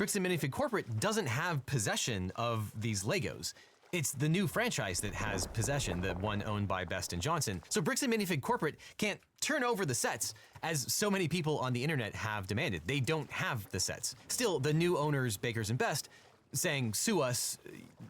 Bricks & Minifig Corporate doesn't have possession of these Legos. It's the new franchise that has possession, the one owned by Best & Johnson. So Bricks & Minifig Corporate can't turn over the sets, as so many people on the internet have demanded. They don't have the sets. Still, the new owners, Bakers & Best, saying, sue us,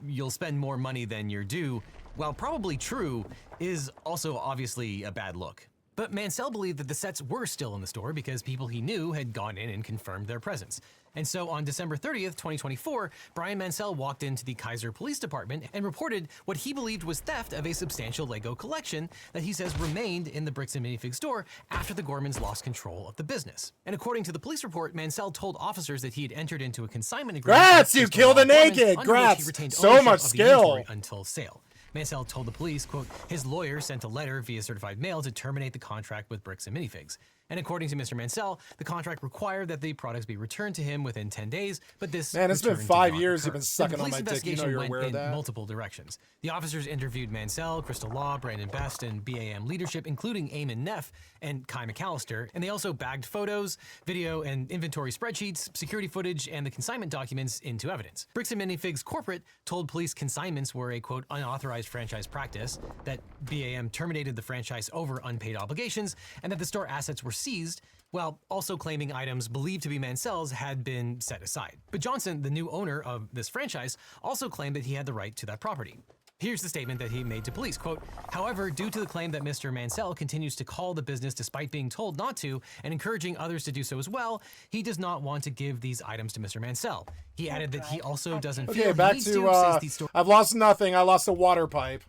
you'll spend more money than you're due, while probably true, is also obviously a bad look. But Mansell believed that the sets were still in the store because people he knew had gone in and confirmed their presence. And so on December 30th, 2024, Brian Mansell walked into the Kaiser Police Department and reported what he believed was theft of a substantial Lego collection that he says remained in the Bricks & Minifig store after the Gormans lost control of the business. And according to the police report, Mansell told officers that he had entered into a consignment agreement. Grats, you killed a naked! Grats! So much skill! Until sale. Mansell told the police, quote, his lawyer sent a letter via certified mail to terminate the contract with Bricks & Minifigs. And according to Mr. Mansell, the contract required that the products be returned to him within 10 days, but this Man, it's been 5 years you've been sucking on my dick. You know you're aware of that. Multiple directions. The officers interviewed Mansell, Crystal Law, Brandon Best, and BAM leadership, including Eamon Neff and Kai McAllister, and they also bagged photos, video, and inventory spreadsheets, security footage, and the consignment documents into evidence. Bricks & Minifigs Corporate told police consignments were a, quote, unauthorized franchise practice, that BAM terminated the franchise over unpaid obligations, and that the store assets were seized, while also claiming items believed to be Mansell's had been set aside. But Johnson, the new owner of this franchise, also claimed that he had the right to that property. Here's the statement that he made to police, quote, however, due to the claim that Mr. Mansell continues to call the business despite being told not to and encouraging others to do so as well, he does not want to give these items to Mr. Mansell. He added that he also doesn't feel back he needs to, these stores. I've lost nothing. I lost a water pipe.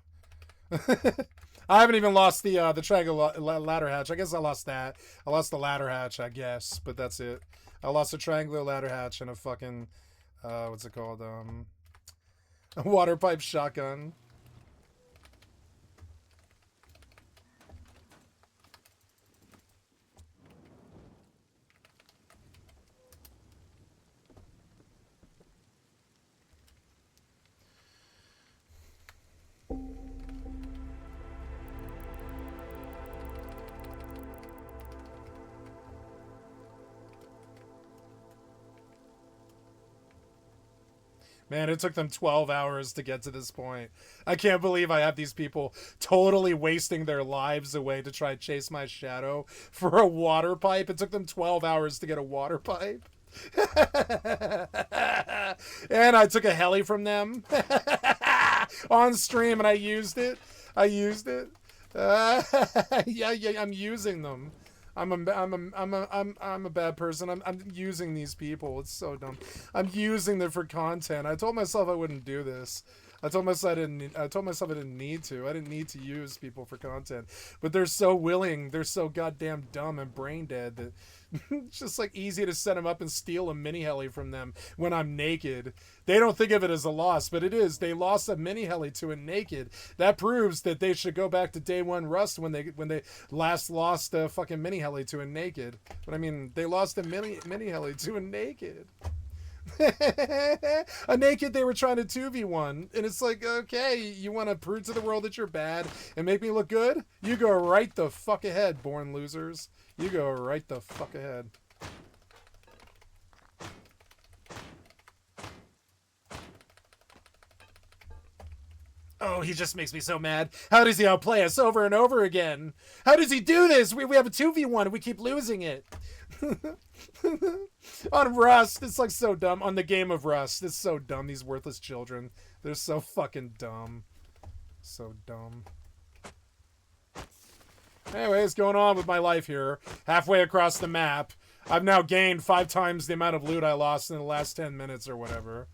I haven't even lost the triangle ladder hatch. I guess I lost that. I lost the ladder hatch, I guess, but that's it. I lost a triangular ladder hatch and a fucking, what's it called? A water pipe shotgun. Man, it took them 12 hours to get to this point. I can't believe I have these people totally wasting their lives away to try to chase my shadow for a water pipe. It took them 12 hours to get a water pipe. And I took a heli from them on stream and I used it. Yeah, I'm using them. I'm a bad person. I'm using these people. It's so dumb. I'm using them for content. I told myself I wouldn't do this. I told myself I didn't need to. I didn't need to use people for content. But they're so willing. They're so goddamn dumb and brain dead that it's just like easy to set them up and steal a mini heli from them when I'm naked. They don't think of it as a loss, but it is. They lost a mini heli to a naked. That proves that they should go back to day one Rust when they last lost a fucking mini heli to a naked. But I mean, they lost a mini heli to a naked. A naked they were trying to 2v1, and it's like, okay, you want to prove to the world that you're bad and make me look good? You go right the fuck ahead, born losers. You go right the fuck ahead. Oh, he just makes me so mad. How does he outplay us over and over again? How does he do this? We have a 2v1 and we keep losing it. On Rust, it's like so dumb. On the game of Rust, it's so dumb. These worthless children. They're so fucking dumb. So dumb. Anyways, going on with my life here. Halfway across the map. I've now gained 5 times the amount of loot I lost in the last 10 minutes or whatever.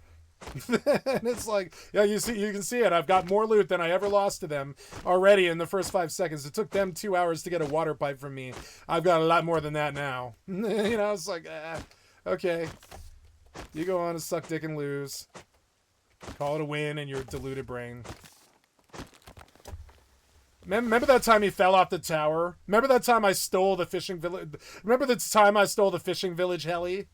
And it's like, yeah, you can see it. I've got more loot than I ever lost to them already in the first 5 seconds. It took them 2 hours to get a water pipe from me. I've got a lot more than that now. You know, it's like, okay. You go on and suck dick and lose. Call it a win in your deluded brain. Remember that time he fell off the tower? Remember that time I stole the fishing village? Remember the time I stole the fishing village heli?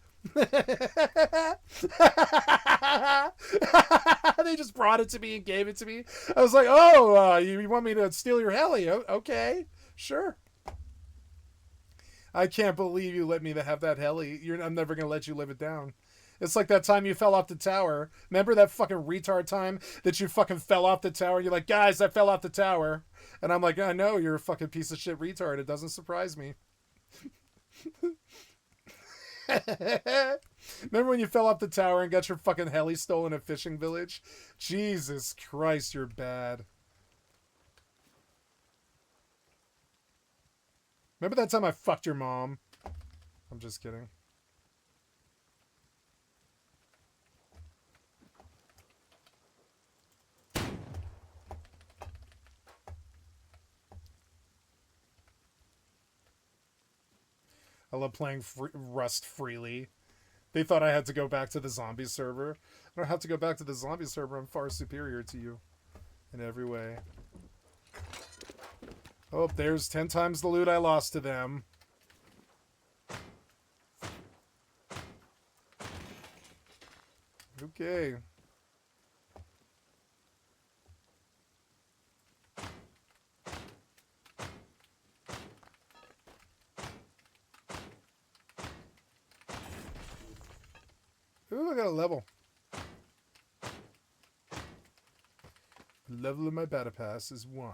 They just brought it to me and gave it to me. I was like, oh, you want me to steal your heli? Okay, sure. I can't believe you let me have that heli. I'm never going to let you live it down. It's like that time you fell off the tower. Remember that fucking retard time that you fucking fell off the tower? You're like, guys, I fell off the tower. And I'm like, I know, you're a fucking piece of shit retard. It doesn't surprise me. Remember when you fell off the tower and got your fucking heli stolen at Fishing Village? Jesus Christ, you're bad. Remember that time I fucked your mom? I'm just kidding. I love playing Rust freely. They thought I had to go back to the zombie server. I don't have to go back to the zombie server. I'm far superior to you in every way. Oh, there's 10 times the loot I lost to them. Okay. Ooh, I got a level. The level of my battle pass is 1.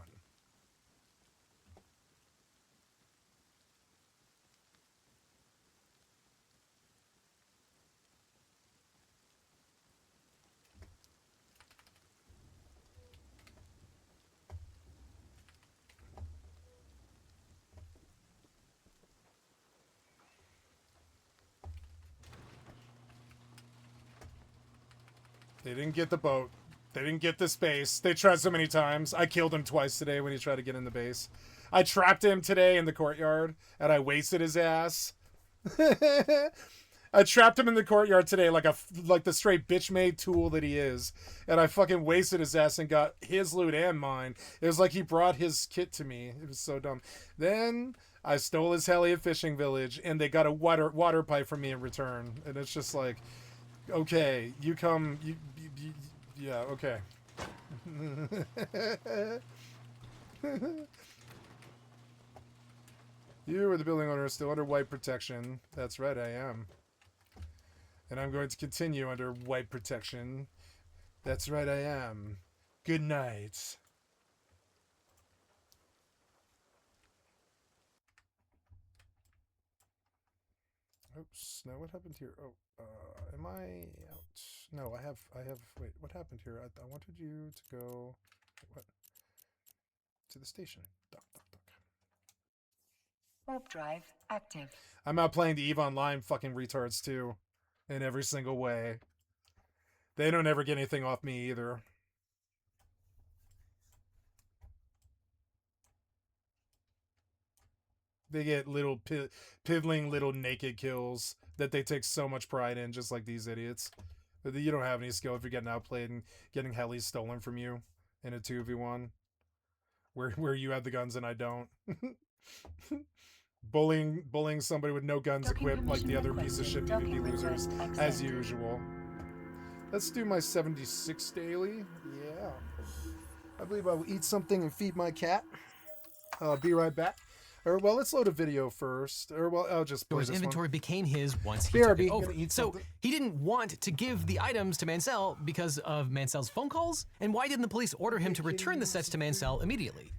They didn't get the boat. They didn't get the space. They tried so many times. I killed him twice today when he tried to get in the base. I trapped him today in the courtyard, and I wasted his ass. I trapped him in the courtyard today like the straight bitch-made tool that he is. And I fucking wasted his ass and got his loot and mine. It was like he brought his kit to me. It was so dumb. Then I stole his heli at Fishing Village, and they got a water pipe from me in return. And it's just like, okay, you come... yeah, okay. You are the building owner, still under white protection. That's right, I am. And I'm going to continue under white protection. That's right, I am. Good night. Oops, now what happened here? Oh, am I out? No, I have, wait, what happened here? I wanted you to go, what? To the station. Duck, duck, duck. Warp drive active. I'm out playing the EVE Online fucking retards too. In every single way. They don't ever get anything off me either. They get little piddling little naked kills that they take so much pride in, just like these idiots. You don't have any skill if you're getting outplayed and getting helis stolen from you in a 2v1. Where you have the guns and I don't. Bullying somebody with no guns equipped like the other piece of shit PvP losers, as usual. Let's do my 76 daily. Yeah. I believe I will eat something and feed my cat. Be right back. Or, well, let's load a video first. Or, well, I'll just play his this inventory one. became his once he BRB, took it over. gonna eat So something. he didn't want to give the items to Mansell because of Mansell's phone calls? And why didn't the police order him to return the sets to Mansell immediately?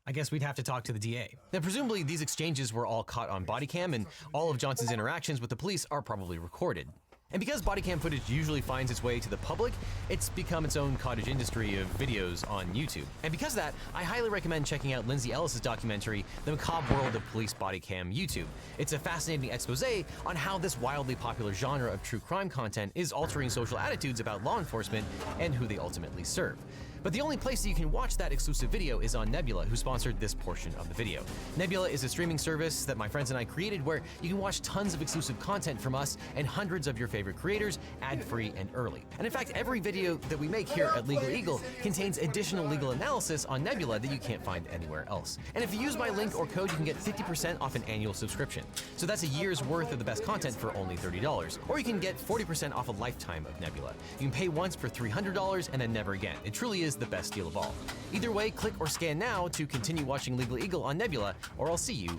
I guess we'd have to talk to the DA. Now, presumably these exchanges were all caught on body cam, and all of Johnson's interactions with the police are probably recorded. And because body cam footage usually finds its way to the public, it's become its own cottage industry of videos on YouTube. And because of that, I highly recommend checking out Lindsay Ellis's documentary, The Macabre World of Police Body Cam YouTube. It's a fascinating expose on how this wildly popular genre of true crime content is altering social attitudes about law enforcement and who they ultimately serve. But the only place that you can watch that exclusive video is on Nebula, who sponsored this portion of the video. Nebula is a streaming service that my friends and I created where you can watch tons of exclusive content from us and hundreds of your favorite creators, ad-free and early. And in fact, every video that we make here at Legal Eagle contains additional legal analysis on Nebula that you can't find anywhere else. And if you use my link or code, you can get 50% off an annual subscription. So that's a year's worth of the best content for only $30. Or you can get 40% off a lifetime of Nebula. You can pay once for $300 and then never again. It truly is the best deal of all. Either way, click or scan now to continue watching Legal Eagle on Nebula, or I'll see you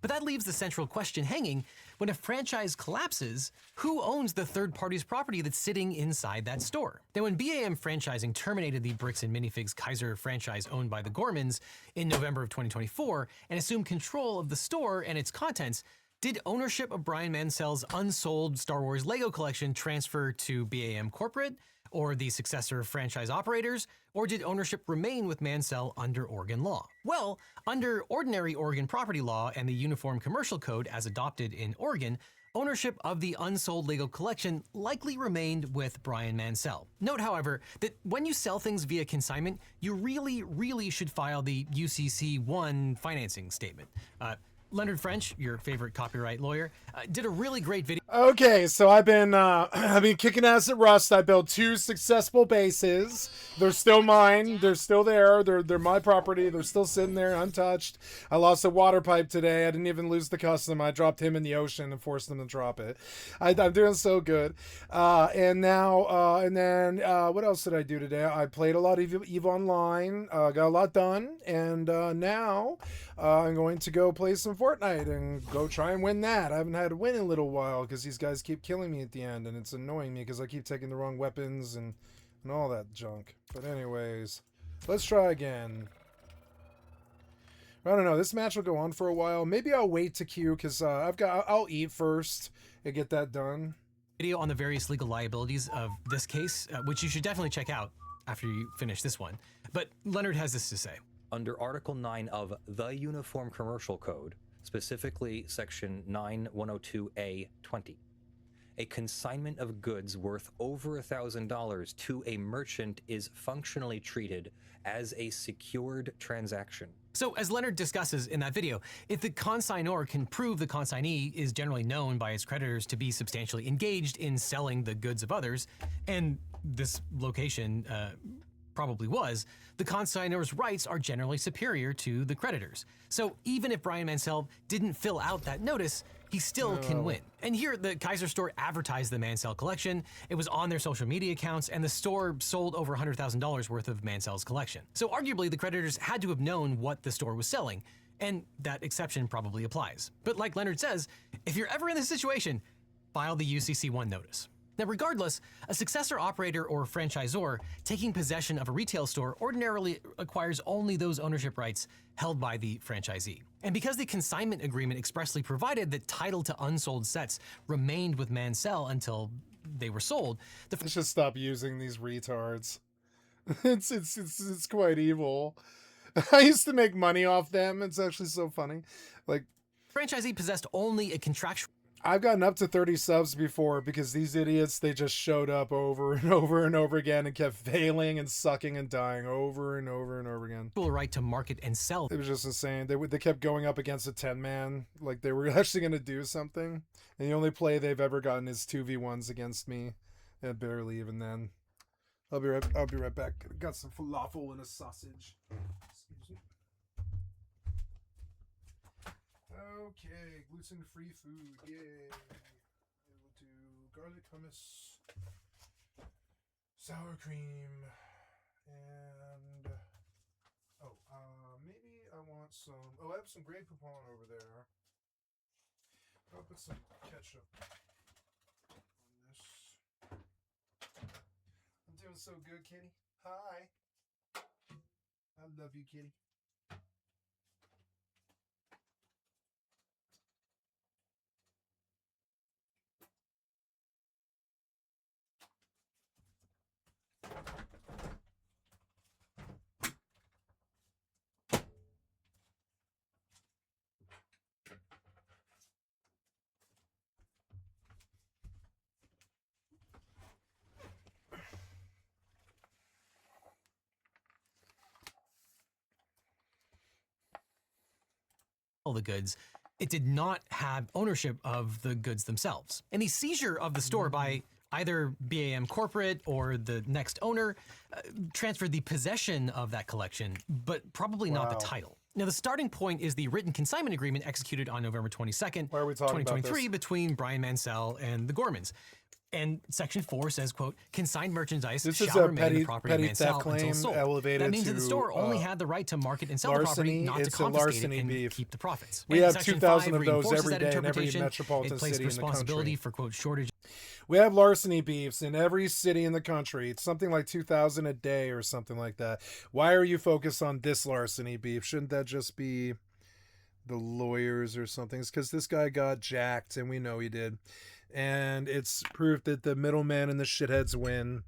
But that leaves the central question hanging: when a franchise collapses, who owns the third party's property that's sitting inside that store? Now, when BAM Franchising terminated the Bricks and Minifigs Kaiser franchise owned by the Gormans in November of 2024 and assumed control of the store and its contents, did ownership of Brian Mansell's unsold Star Wars Lego collection transfer to BAM Corporate or the successor franchise operators, or did ownership remain with Mansell under Oregon law? Well, under ordinary Oregon property law and the Uniform Commercial Code as adopted in Oregon, ownership of the unsold Lego collection likely remained with Brian Mansell. Note, however, that when you sell things via consignment, you really should file the UCC-1 financing statement. Leonard French, your favorite copyright lawyer, did a really great video. Okay, so I've been kicking ass at Rust. I built 2 successful bases. They're still mine. They're still there. They're my property. They're still sitting there untouched. I lost a water pipe today. I didn't even lose the custom. I dropped him in the ocean and forced him to drop it. I'm doing so good. And then what else did I do today? I played a lot of EVE Online. Got a lot done. And now I'm going to go play some Fortnite and go try and win that. I haven't had a win in a little while because these guys keep killing me at the end, and it's annoying me because I keep taking the wrong weapons and all that junk. But anyways, let's try again. I don't know. This match will go on for a while. Maybe I'll wait to queue because I'll eat first and get that done. Video on the various legal liabilities of this case, which you should definitely check out after you finish this one. But Leonard has this to say. Under Article 9 of the Uniform Commercial Code, specifically Section 9102A20, a consignment of goods worth over $1,000 to a merchant is functionally treated as a secured transaction. So, as Leonard discusses in that video, if the consignor can prove the consignee is generally known by its creditors to be substantially engaged in selling the goods of others, and this location probably was, the consignor's rights are generally superior to the creditors. So even if Brian Mansell didn't fill out that notice, he still can win. And here, the Kaiser store advertised the Mansell collection, it was on their social media accounts, and the store sold over $100,000 worth of Mansell's collection. So arguably, the creditors had to have known what the store was selling, and that exception probably applies. But like Leonard says, if you're ever in this situation, file the UCC-1 notice. Now, regardless, a successor operator or franchisor taking possession of a retail store ordinarily acquires only those ownership rights held by the franchisee. And because the consignment agreement expressly provided that title to unsold sets remained with Mansell until they were sold, Let's just stop using these retards. It's quite evil. I used to make money off them. It's actually so funny. Like, franchisee possessed only a contractual. I've gotten up to 30 subs before because these idiots, they just showed up over and over and over again and kept failing and sucking and dying over and over and over again. Right to market and sell. It was just insane. They kept going up against a 10-man, like they were actually going to do something. And the only play they've ever gotten is 2v1s against me. And barely even then. I'll be right back. Got some falafel and a sausage. Excuse me. Okay, gluten-free food, yay. I will do garlic hummus, sour cream, and maybe I want some, I have some Grey Poupon over there. I'll put some ketchup on this. I'm doing so good, kitty. Hi. I love you, kitty. The goods, it did not have ownership of the goods themselves. And the seizure of the store by either BAM Corporate or the next owner transferred the possession of that collection, but probably not the title. Now, the starting point is the written consignment agreement executed on November 22nd, 2023 between Brian Mansell and the Gormans. And Section 4 says, quote, consigned merchandise This is shall a remain in the petty property of man theft sell until claim sold. elevated That means that to the store only had the right to market and sell the property, larceny. not to It's a confiscate larceny it and beef. keep the profits. We And have Section 2,000 5 of those reinforces every that day in every interpretation. metropolitan It placed city in the responsibility country. for, quote, shortage. We have larceny beefs in every city in the country. It's something like 2,000 a day or something like that. Why are you focused on this larceny beef? Shouldn't that just be the lawyers or something? It's because this guy got jacked, and we know he did. And it's proof that the middlemen and the shitheads win.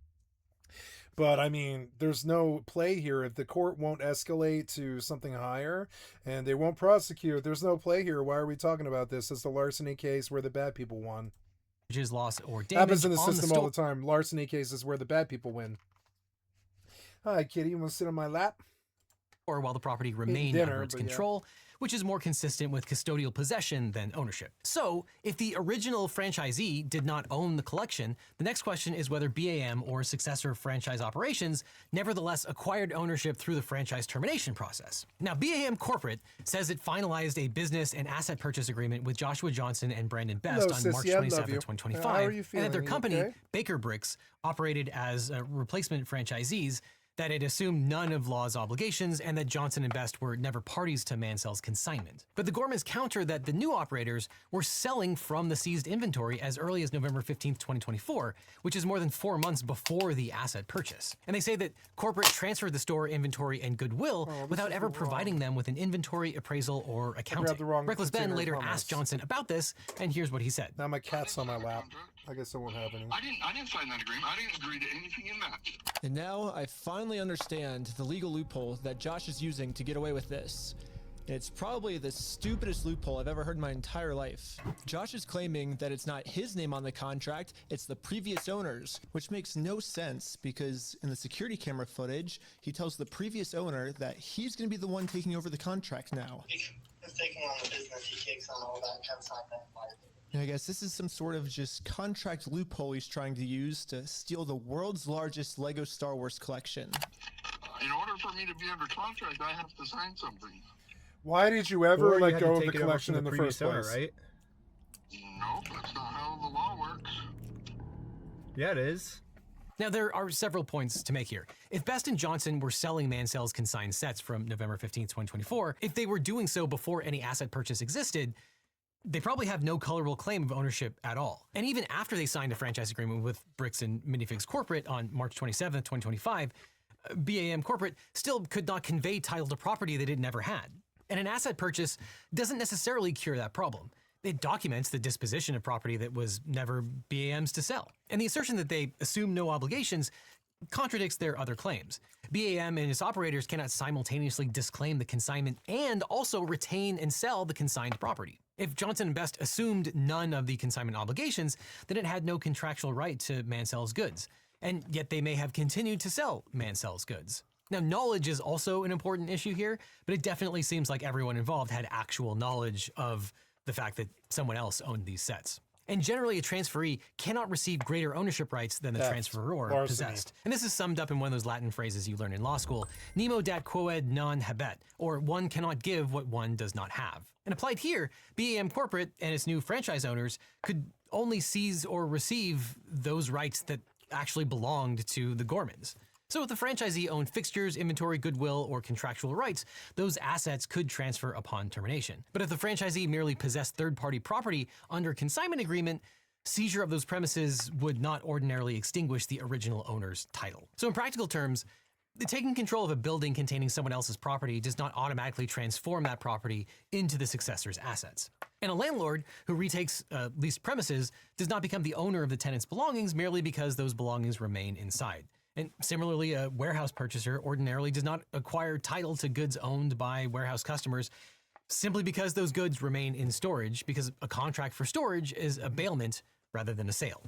But I mean, there's no play here. If the court won't escalate to something higher and they won't prosecute, there's no play here. Why are we talking about this? It's the larceny case where the bad people won. Loss or damage Happens in the on system the all the time. Larceny cases where the bad people win. Hi, kitty. You want to sit on my lap? or while the property remained dinner, under its but yeah. control, which is more consistent with custodial possession than ownership. So, if the original franchisee did not own the collection, the next question is whether BAM or successor franchise operations nevertheless acquired ownership through the franchise termination process. Now, BAM Corporate says it finalized a business and asset purchase agreement with Joshua Johnson and Brandon Best Hello, on sissy, March I love 27, you. 2025, How are you and feeling? that their You company, okay? Baker Bricks, operated as replacement franchisees, that it assumed none of Law's obligations, and that Johnson and Best were never parties to Mansell's consignment. But the Gormans counter that the new operators were selling from the seized inventory as early as November 15, 2024, which is more than 4 months before the asset purchase. And they say that corporate transferred the store inventory and goodwill without ever providing them with an inventory appraisal or accounting. the wrong Reckless Ben container of later hummus. asked Johnson about this, and here's what he said. Now my cat's on my lap. I guess that won't happen. I didn't sign that agreement. I didn't agree to anything in that. And now I finally understand the legal loophole that Josh is using to get away with this. And it's probably the stupidest loophole I've ever heard in my entire life. Josh is claiming that it's not his name on the contract, it's the previous owners, which makes no sense because in the security camera footage, he tells the previous owner that he's going to be the one taking over the contract now. He's taking on the business, he takes on all that consignment liability. And I guess this is some sort of just contract loophole he's trying to use to steal the world's largest Lego Star Wars collection. In order for me to be under contract, I have to sign something. Why did you ever Or you let had to go of take the it over collection from in the previous first owner, place? right? Nope, that's not how the law works. Yeah, it is. Now, there are several points to make here. If Best and Johnson were selling Mansell's consigned sets from November 15, 2024, if they were doing so before any asset purchase existed, they probably have no colorable claim of ownership at all. And even after they signed a franchise agreement with Bricks and Minifigs Corporate on March 27, 2025, BAM Corporate still could not convey title to property that it never had. And an asset purchase doesn't necessarily cure that problem. It documents the disposition of property that was never BAM's to sell. And the assertion that they assume no obligations contradicts their other claims. BAM and its operators cannot simultaneously disclaim the consignment and also retain and sell the consigned property. If Johnson and Best assumed none of the consignment obligations, then it had no contractual right to Mansell's goods, and yet they may have continued to sell Mansell's goods. Now, knowledge is also an important issue here, but it definitely seems like everyone involved had actual knowledge of the fact that someone else owned these sets. And generally, a transferee cannot receive greater ownership rights than the Theft. transferor Larceny. possessed. And this is summed up in one of those Latin phrases you learn in law school, nemo dat quoed non habet, or one cannot give what one does not have. And applied here, BAM Corporate and its new franchise owners could only seize or receive those rights that actually belonged to the Gormans. So if the franchisee owned fixtures, inventory, goodwill, or contractual rights, those assets could transfer upon termination. But if the franchisee merely possessed third-party property under a consignment agreement, seizure of those premises would not ordinarily extinguish the original owner's title. So in practical terms, taking control of a building containing someone else's property does not automatically transform that property into the successor's assets. And a landlord who retakes leased premises does not become the owner of the tenant's belongings merely because those belongings remain inside. And similarly, a warehouse purchaser ordinarily does not acquire title to goods owned by warehouse customers simply because those goods remain in storage, because a contract for storage is a bailment rather than a sale.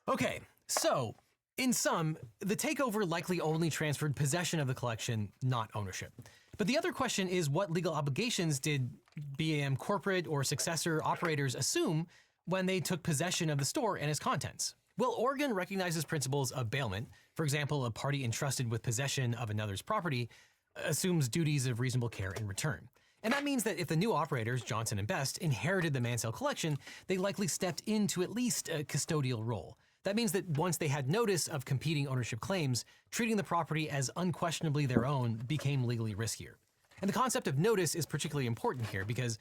Okay, so in sum, the takeover likely only transferred possession of the collection, not ownership. But the other question is, what legal obligations did BAM Corporate or successor operators assume when they took possession of the store and its contents? Well, Oregon recognizes principles of bailment. For example, a party entrusted with possession of another's property assumes duties of reasonable care in return. And that means that if the new operators, Johnson and Best, inherited the Mansell collection, they likely stepped into at least a custodial role. That means that once they had notice of competing ownership claims, treating the property as unquestionably their own became legally riskier. And the concept of notice is particularly important here because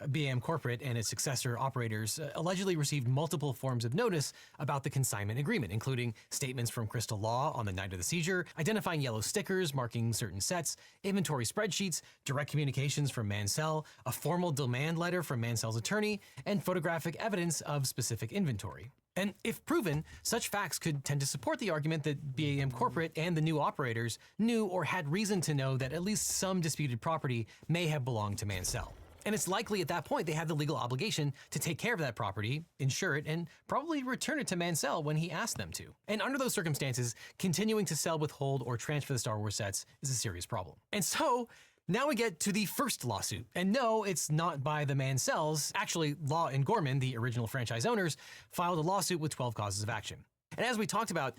BAM Corporate and its successor operators allegedly received multiple forms of notice about the consignment agreement, including statements from Crystal Law on the night of the seizure, identifying yellow stickers marking certain sets, inventory spreadsheets, direct communications from Mansell, a formal demand letter from Mansell's attorney, and photographic evidence of specific inventory. And if proven, such facts could tend to support the argument that BAM Corporate and the new operators knew or had reason to know that at least some disputed property may have belonged to Mansell. And it's likely at that point they had the legal obligation to take care of that property, insure it, and probably return it to Mansell when he asked them to. And under those circumstances, continuing to sell, withhold, or transfer the Star Wars sets is a serious problem. And so, now we get to the first lawsuit. And no, it's not by the Mansells. Actually, Law and Gorman, the original franchise owners, filed a lawsuit with 12 causes of action. And as we talked about,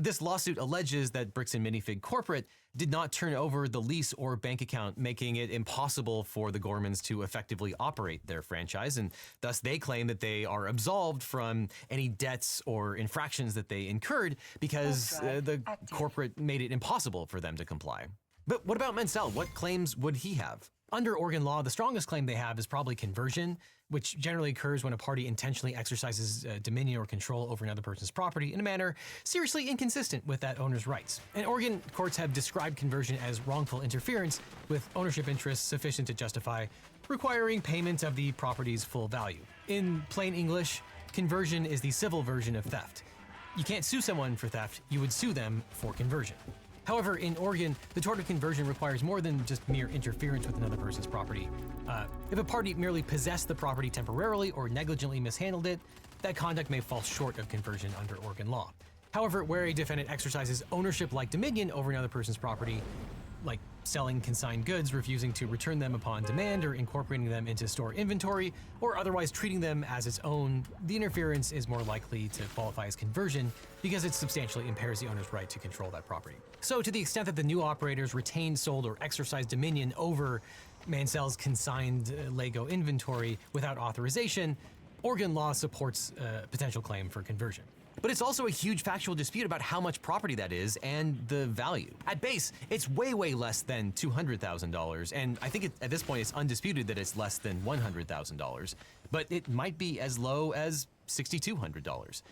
this lawsuit alleges that Bricks and Minifig Corporate did not turn over the lease or bank account, making it impossible for the Gormans to effectively operate their franchise, and thus they claim that they are absolved from any debts or infractions that they incurred because the corporate made it impossible for them to comply. But what about Mansell? What claims would he have? Under Oregon law, the strongest claim they have is probably conversion, which generally occurs when a party intentionally exercises dominion or control over another person's property in a manner seriously inconsistent with that owner's rights. And Oregon courts have described conversion as wrongful interference with ownership interests sufficient to justify requiring payment of the property's full value. In plain English, conversion is the civil version of theft. You can't sue someone for theft, you would sue them for conversion. However, in Oregon, the tort of conversion requires more than just mere interference with another person's property. If a party merely possessed the property temporarily or negligently mishandled it, that conduct may fall short of conversion under Oregon law. However, where a defendant exercises ownership-like dominion over another person's property, like selling consigned goods, refusing to return them upon demand, or incorporating them into store inventory, or otherwise treating them as its own, the interference is more likely to qualify as conversion because it substantially impairs the owner's right to control that property. So to the extent that the new operators retained, sold, or exercised dominion over Mansell's consigned Lego inventory without authorization, Oregon law supports a potential claim for conversion. But it's also a huge factual dispute about how much property that is and the value. At base, it's way less than $200,000, and I think at this point it's undisputed that it's less than $100,000, but it might be as low as $6,200.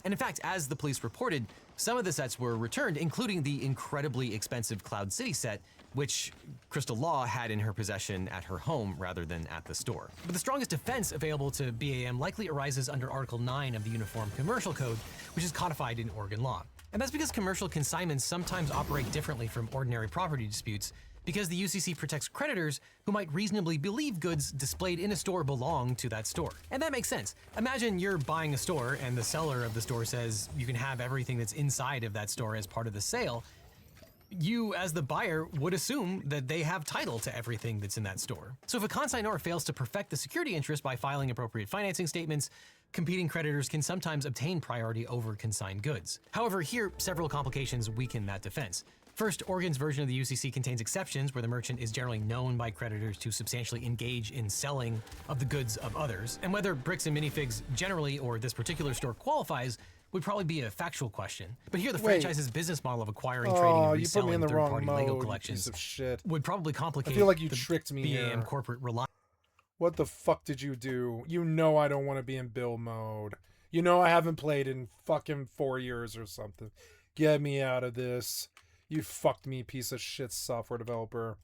And in fact, as the police reported, some of the sets were returned, including the incredibly expensive Cloud City set, which Crystal Law had in her possession at her home rather than at the store. But the strongest defense available to BAM likely arises under Article 9 of the Uniform Commercial Code, which is codified in Oregon law. And that's because commercial consignments sometimes operate differently from ordinary property disputes, because the UCC protects creditors who might reasonably believe goods displayed in a store belong to that store. And that makes sense. Imagine you're buying a store and the seller of the store says you can have everything that's inside of that store as part of the sale. You, as the buyer, would assume that they have title to everything that's in that store. So if a consignor fails to perfect the security interest by filing appropriate financing statements, competing creditors can sometimes obtain priority over consigned goods. However, here, several complications weaken that defense. First, Oregon's version of the UCC contains exceptions where the merchant is generally known by creditors to substantially engage in selling of the goods of others. And whether Bricks and Minifigs generally or this particular store qualifies would probably be a factual question. But here the franchise's business model of acquiring, trading, and reselling third-party Lego collections would probably complicate I feel like you tricked me BAM here. corporate reliance. What the fuck did you do? You know I don't want to be in build mode. You know I haven't played in fucking 4 years or something. Get me out of this. You fucked me, piece of shit software developer.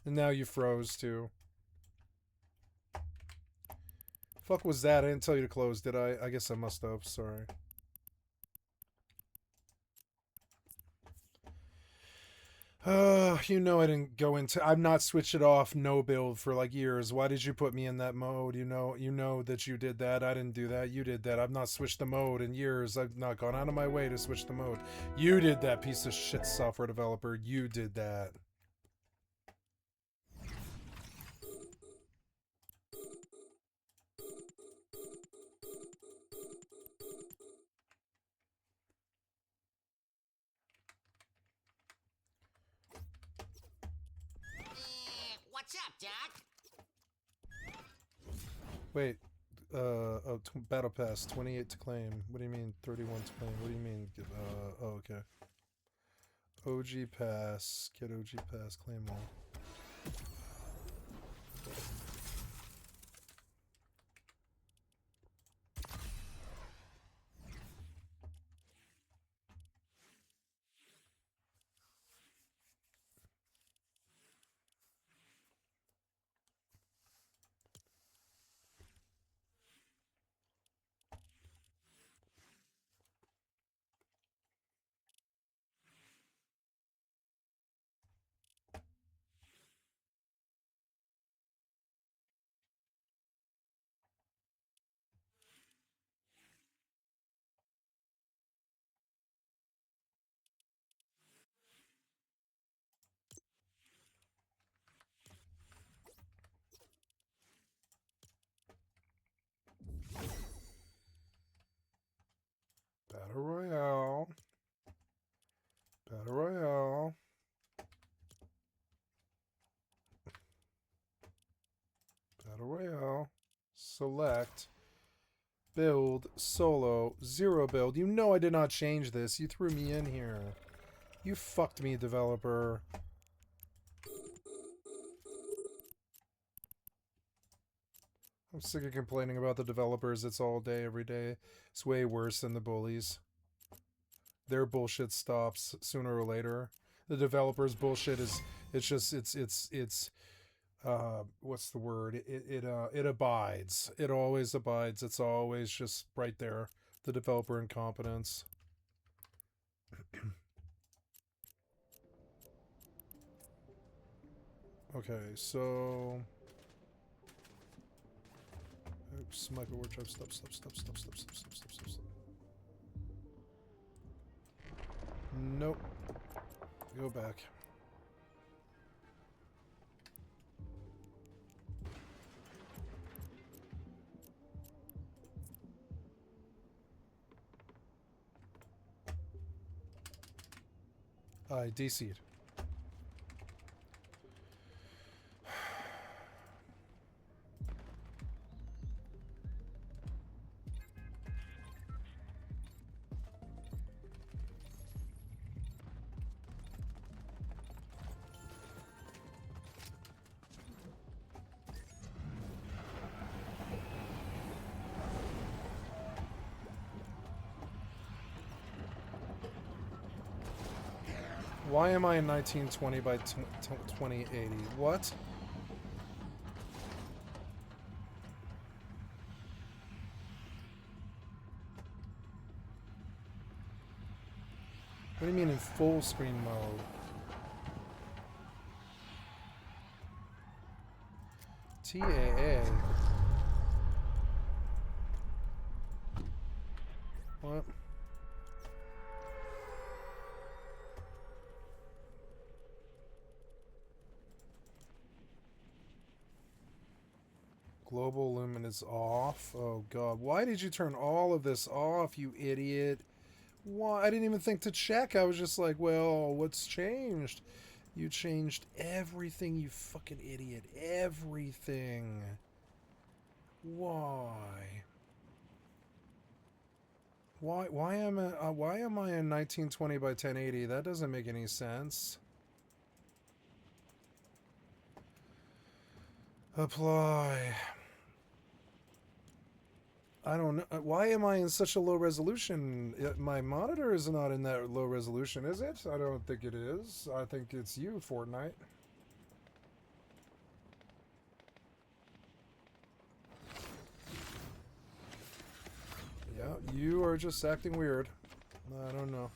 And now you froze too. Fuck was that? I didn't tell you to close, did I? I guess I must have. Sorry. You know I didn't go into... I've not switched it off no build for like years. Why did you put me in that mode? You know that you did that. I didn't do that. You did that. I've not switched the mode in years. I've not gone out of my way to switch the mode. You did that, piece of shit software developer. You did that. What's up, Doc? Wait. Battle Pass, 28 to claim. What do you mean 31 to claim? What do you mean? Oh, okay. OG Pass. Get OG Pass. Claim all. Battle Royale. Battle Royale. Battle Royale. Select. Build. Solo. 0 build. You know I did not change this. You threw me in here. You fucked me, developer. I'm sick of complaining about the developers. It's all day, every day. It's way worse than the bullies. Their bullshit stops sooner or later. The developers' bullshit is, it's what's the word? It abides. It always abides. It's always just right there. The developer incompetence. Okay, so... Oops, Michael Workshop, stop. Nope. Go back. I DC'd. Why am I in 1920 by 2080? What? What do you mean in full screen mode? TAA. What? Global luminance off. Oh god. Why did you turn all of this off, you idiot? Why? I didn't even think to check. I was just like, well, what's changed? You changed everything, you fucking idiot. Everything. Why? Why am I in 1920 by 1080? That doesn't make any sense. Apply. I don't know. Why am I in such a low resolution? My monitor is not in that low resolution, is it? I don't think it is. I think it's you, Fortnite. Yeah, you are just acting weird. I don't know.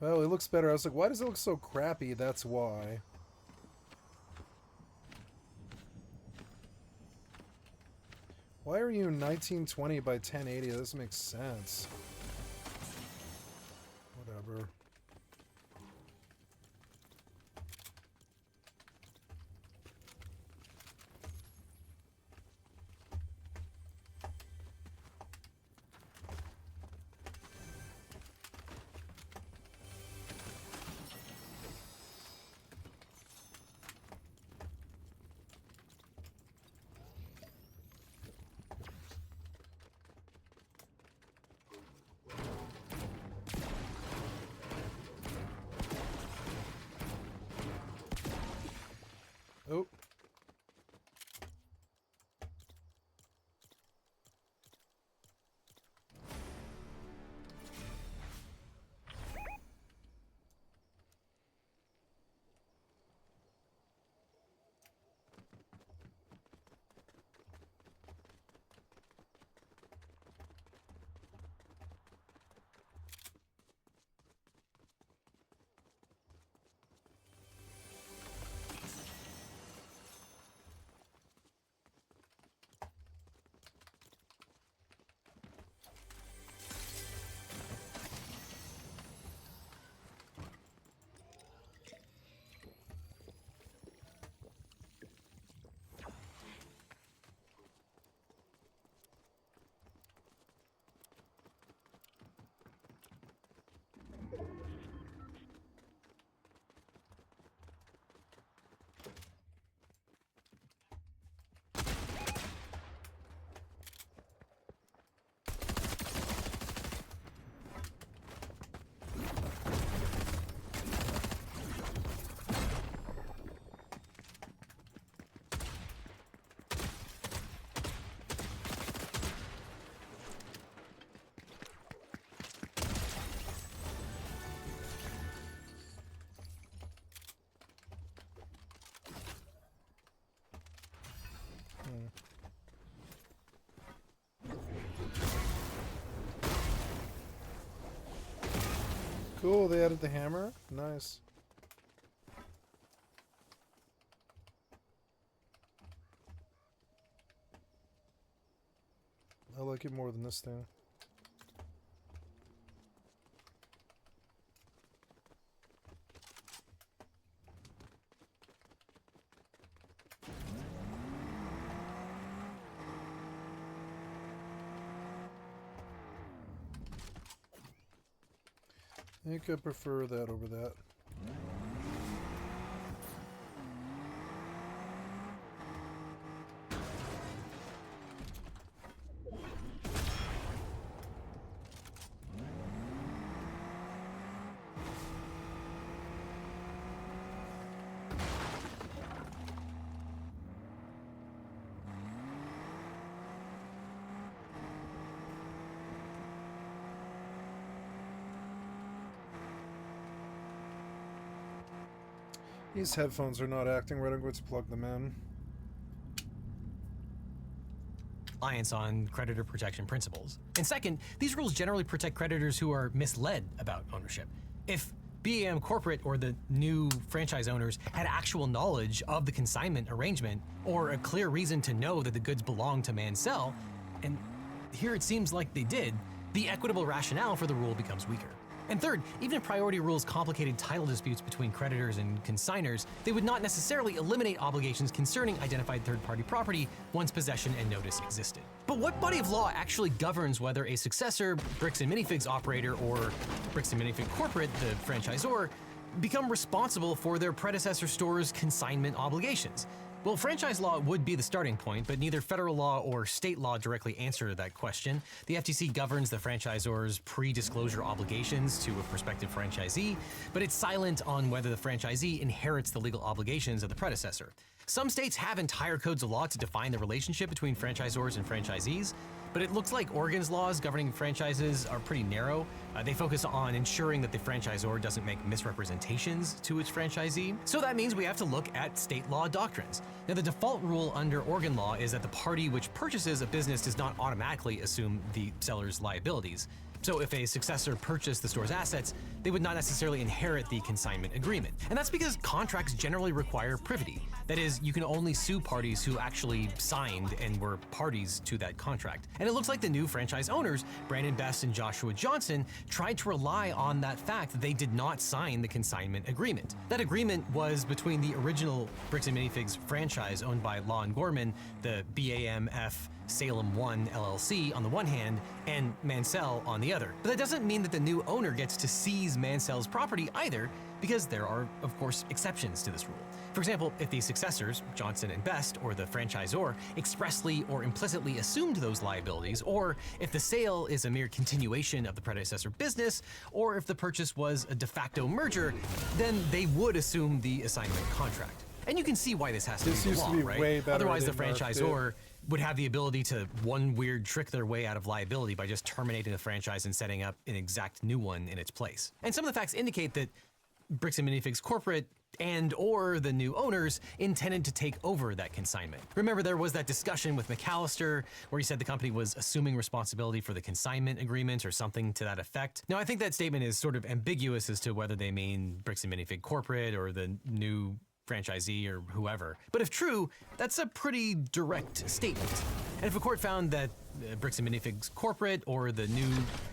Well, it looks better. I was like, why does it look so crappy? That's why. Why are you 1920 by 1080? That doesn't make sense. Whatever. Cool, they added the hammer. Nice. I like it more than this thing. I think I prefer that over that. These headphones are not acting right. I'm going to plug them in. Reliance on creditor protection principles. And second, these rules generally protect creditors who are misled about ownership. If BAM Corporate or the new franchise owners had actual knowledge of the consignment arrangement or a clear reason to know that the goods belong to Mansell, and here it seems like they did, the equitable rationale for the rule becomes weaker. And third, even if priority rules complicated title disputes between creditors and consignors, they would not necessarily eliminate obligations concerning identified third-party property once possession and notice existed. But what body of law actually governs whether a successor, Bricks and Minifigs operator, or Bricks and Minifig Corporate, the franchisor, become responsible for their predecessor store's consignment obligations? Well, franchise law would be the starting point, but neither federal law or state law directly answer that question. The FTC governs the franchisor's pre-disclosure obligations to a prospective franchisee, but it's silent on whether the franchisee inherits the legal obligations of the predecessor. Some states have entire codes of law to define the relationship between franchisors and franchisees, but it looks like Oregon's laws governing franchises are pretty narrow. They focus on ensuring that the franchisor doesn't make misrepresentations to its franchisee. So that means we have to look at state law doctrines. Now, the default rule under Oregon law is that the party which purchases a business does not automatically assume the seller's liabilities. So if a successor purchased the store's assets, they would not necessarily inherit the consignment agreement. And that's because contracts generally require privity. That is, you can only sue parties who actually signed and were parties to that contract. And it looks like the new franchise owners, Brandon Best and Joshua Johnson, tried to rely on that fact that they did not sign the consignment agreement. That agreement was between the original Bricks and Minifigs franchise owned by Lon Gorman, the BAMF Salem 1 LLC on the one hand, and Mansell on the other. But that doesn't mean that the new owner gets to seize Mansell's property either, because there are, of course, exceptions to this rule. For example, if the successors, Johnson and Best, or the franchisor, expressly or implicitly assumed those liabilities, or if the sale is a mere continuation of the predecessor business, or if the purchase was a de facto merger, then they would assume the assignment contract. And you can see why this has to be the law, right? Way better Otherwise, the than franchisor would have the ability to one weird trick their way out of liability by just terminating the franchise and setting up an exact new one in its place. And some of the facts indicate that Bricks and Minifigs Corporate and or the new owners intended to take over that consignment. Remember, there was that discussion with McAllister where he said the company was assuming responsibility for the consignment agreement or something to that effect. Now, I think that statement is sort of ambiguous as to whether they mean Bricks and Minifig Corporate or the new franchisee or whoever. But if true, that's a pretty direct statement. And if a court found that Bricks and Minifigs Corporate or the new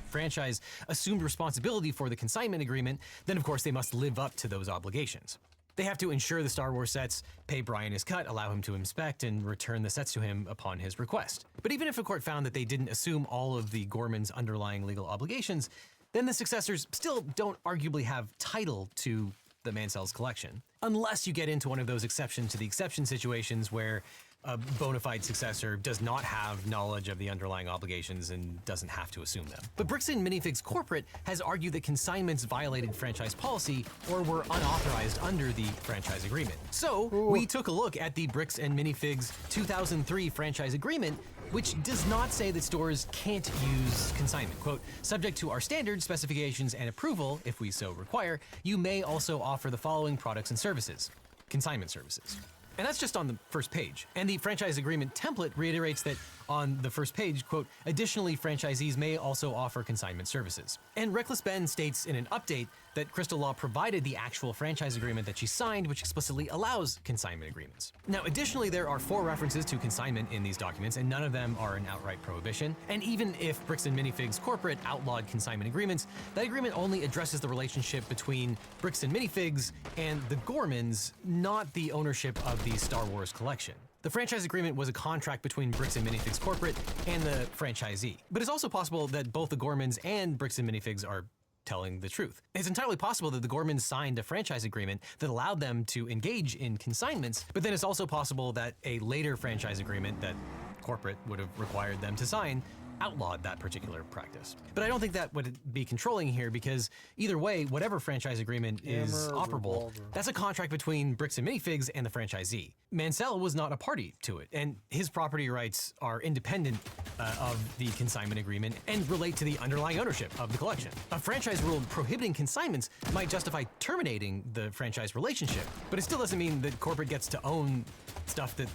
franchise assumed responsibility for the consignment agreement, then of course they must live up to those obligations. They have to insure the Star Wars sets, pay Brian his cut, allow him to inspect, and return the sets to him upon his request. But even if a court found that they didn't assume all of the Gorman's underlying legal obligations, then the successors still don't arguably have title to the Mansell's collection. Unless you get into one of those exception to the exception situations where a bona fide successor does not have knowledge of the underlying obligations and doesn't have to assume them. But Bricks and Minifigs Corporate has argued that consignments violated franchise policy or were unauthorized under the franchise agreement. So we took a look at the Bricks and Minifigs 2003 franchise agreement, which does not say that stores can't use consignment. Quote, subject to our standards, specifications, and approval, if we so require, you may also offer the following products and services. Consignment services. And that's just on the first page. And the franchise agreement template reiterates that on the first page, quote, additionally, franchisees may also offer consignment services. And Reckless Ben states in an update that Crystal Law provided the actual franchise agreement that she signed, which explicitly allows consignment agreements. Now, additionally, there are 4 references to consignment in these documents, and none of them are an outright prohibition. And even if Bricks and Minifigs corporate outlawed consignment agreements, that agreement only addresses the relationship between Bricks and Minifigs and the Gormans, not the ownership of the Star Wars collection. The franchise agreement was a contract between Bricks and Minifigs corporate and the franchisee. But it's also possible that both the Gormans and Bricks and Minifigs are telling the truth. It's entirely possible that the Gormans signed a franchise agreement that allowed them to engage in consignments, but then it's also possible that a later franchise agreement that corporate would have required them to sign outlawed that particular practice. But I don't think that would be controlling here, because either way, whatever franchise agreement is operable, that's a contract between Bricks and Minifigs and the franchisee. Mansell was not a party to it, and his property rights are independent of the consignment agreement and relate to the underlying ownership of the collection. A franchise rule prohibiting consignments might justify terminating the franchise relationship, but it still doesn't mean that corporate gets to own stuff that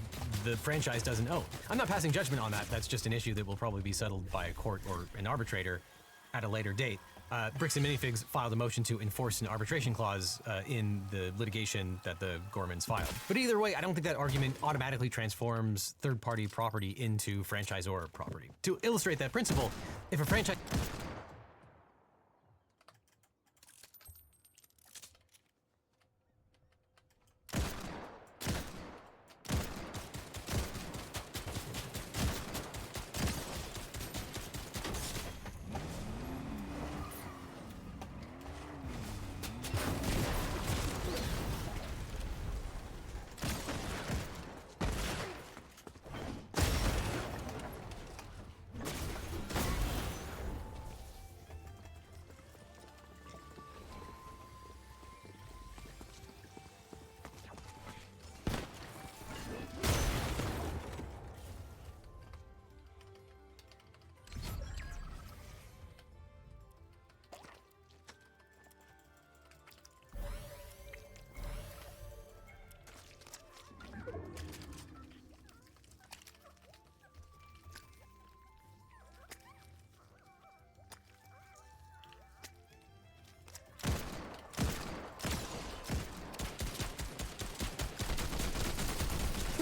the franchise doesn't own. I'm not passing judgment on that. That's just an issue that will probably be settled by a court or an arbitrator at a later date. Bricks and Minifigs filed a motion to enforce an arbitration clause in the litigation that the Gormans filed. But either way, I don't think that argument automatically transforms third-party property into franchisor property. To illustrate that principle, if a franchise...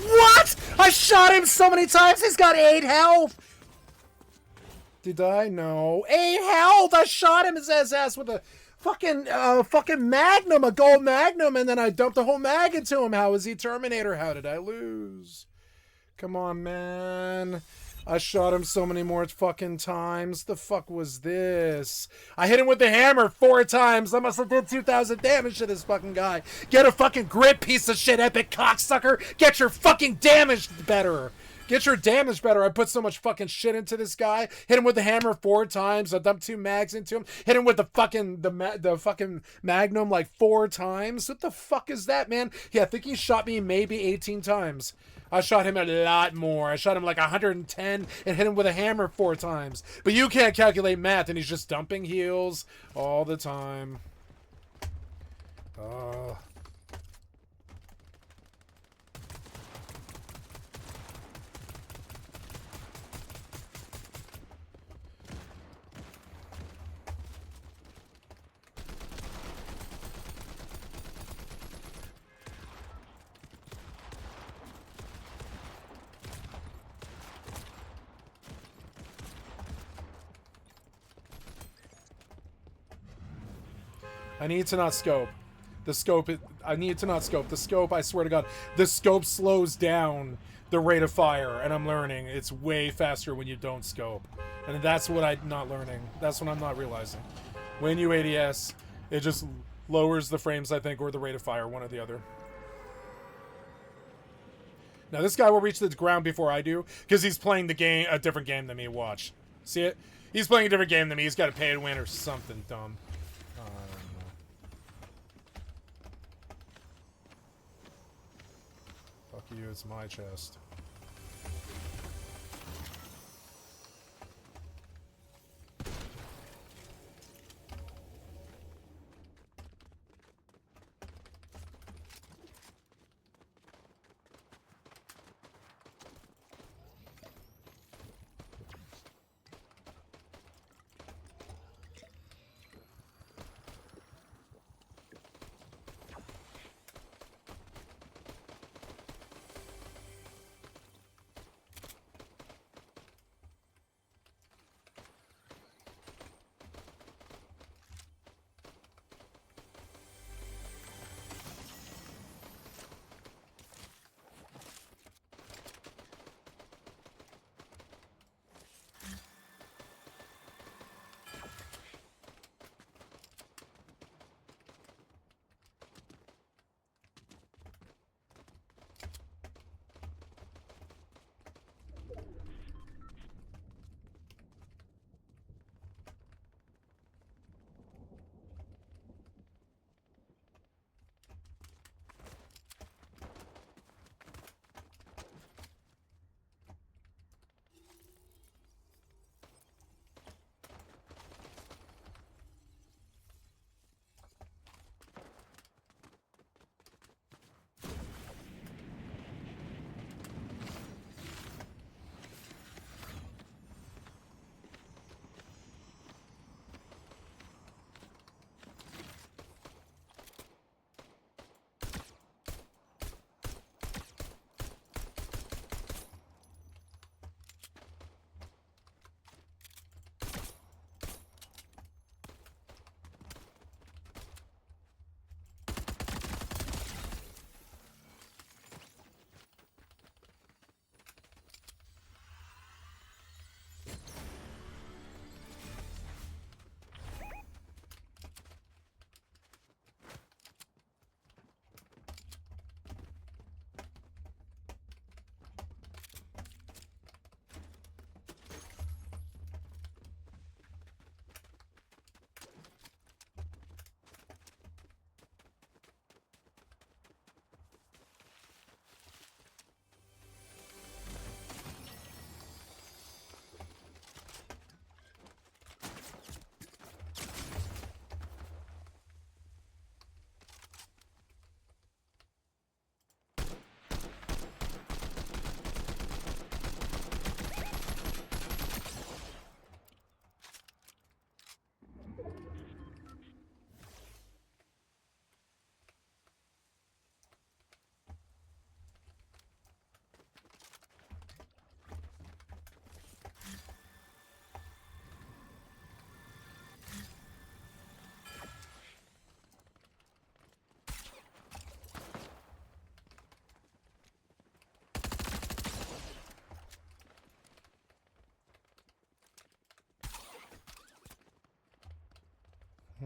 What? I shot him so many times. He's got 8 health. Did I? No. 8 health. I shot him his ass with a fucking magnum, a gold magnum, and then I dumped the whole mag into him. How is he Terminator? How did I lose? Come on, man. I shot him so many more fucking times. The fuck was this? I hit him with the hammer 4 times. I must have did 2,000 damage to this fucking guy. Get a fucking grip, piece of shit, epic cocksucker. Get your fucking damage better. Get your damage better. I put so much fucking shit into this guy. Hit him with the hammer 4 times. I dumped 2 mags into him. Hit him with the fucking magnum like 4 times. What the fuck is that, man? Yeah, I think he shot me maybe 18 times. I shot him a lot more. I shot him like 110 and hit him with a hammer 4 times. But you can't calculate math, and he's just dumping heals all the time. I need to not scope. The scope, I need to not scope. The scope, I swear to God, the scope slows down the rate of fire, and I'm learning it's way faster when you don't scope. And that's what I'm not learning. That's what I'm not realizing. When you ADS, it just lowers the frames, I think, or the rate of fire, one or the other. Now, this guy will reach the ground before I do, because he's playing the game, a different game than me. Watch. See it? He's playing a different game than me. He's got to pay to win or something dumb. You, it's my chest.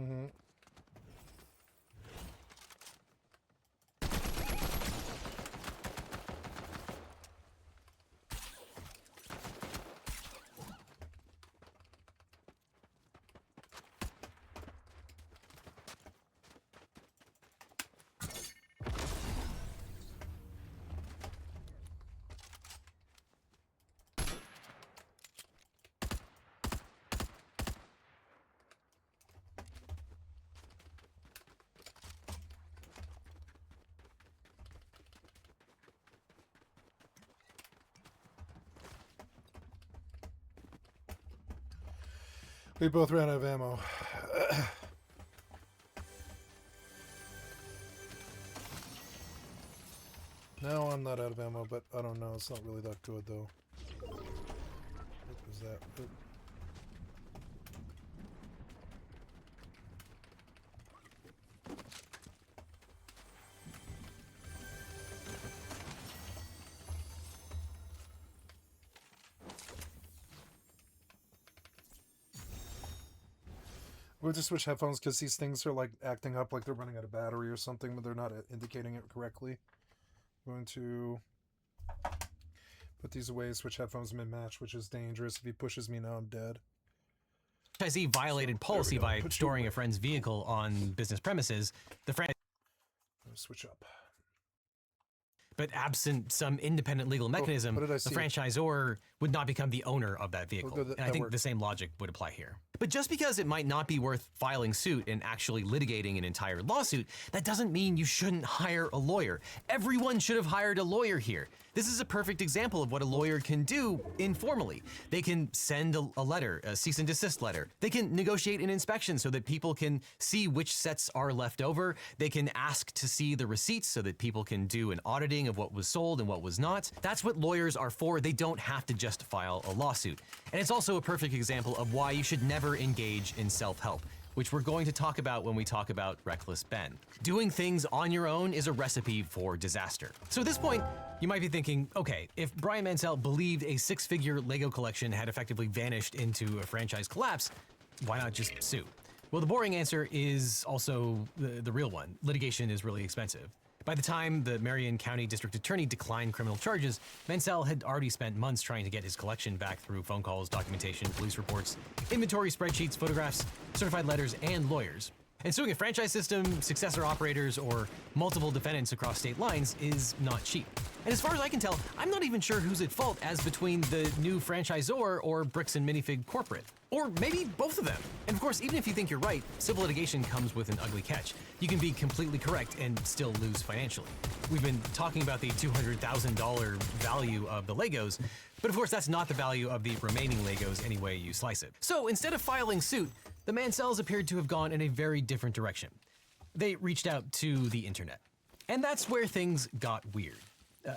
Mm-hmm. We both ran out of ammo. No, I'm not out of ammo, but I don't know. It's not really that good, though. What was that? Oop. We'll just switch headphones because these things are like acting up like they're running out of battery or something, but they're not indicating it correctly. I'm going to put these away, switch headphones mid-match, which is dangerous. If he pushes me now, I'm dead. Franchisee violated policy by storing a friend's vehicle on business premises. The franchise. Switch up. But absent some independent legal mechanism, the franchisor would not become the owner of that vehicle. And I think the same logic would apply here. But just because it might not be worth filing suit and actually litigating an entire lawsuit, that doesn't mean you shouldn't hire a lawyer. Everyone should have hired a lawyer here. This is a perfect example of what a lawyer can do informally. They can send a letter, a cease and desist letter. They can negotiate an inspection so that people can see which sets are left over. They can ask to see the receipts so that people can do an auditing of what was sold and what was not. That's what lawyers are for. They don't have to just file a lawsuit. And it's also a perfect example of why you should never engage in self-help, which we're going to talk about when we talk about Reckless Ben. Doing things on your own is a recipe for disaster. So at this point, you might be thinking, okay, if Brian Mansell believed a six-figure Lego collection had effectively vanished into a franchise collapse, why not just sue? Well, the boring answer is also the real one. Litigation is really expensive. By the time the Marion County District Attorney declined criminal charges, Mansell had already spent months trying to get his collection back through phone calls, documentation, police reports, inventory spreadsheets, photographs, certified letters, and lawyers. And suing a franchise system, successor operators, or multiple defendants across state lines is not cheap. And as far as I can tell, I'm not even sure who's at fault as between the new franchisor or Bricks and Minifig corporate. Or maybe both of them. And of course, even if you think you're right, civil litigation comes with an ugly catch. You can be completely correct and still lose financially. We've been talking about the $200,000 value of the Legos, but of course that's not the value of the remaining Legos any way you slice it. So instead of filing suit, the Mansells appeared to have gone in a very different direction. They reached out to the internet. And that's where things got weird.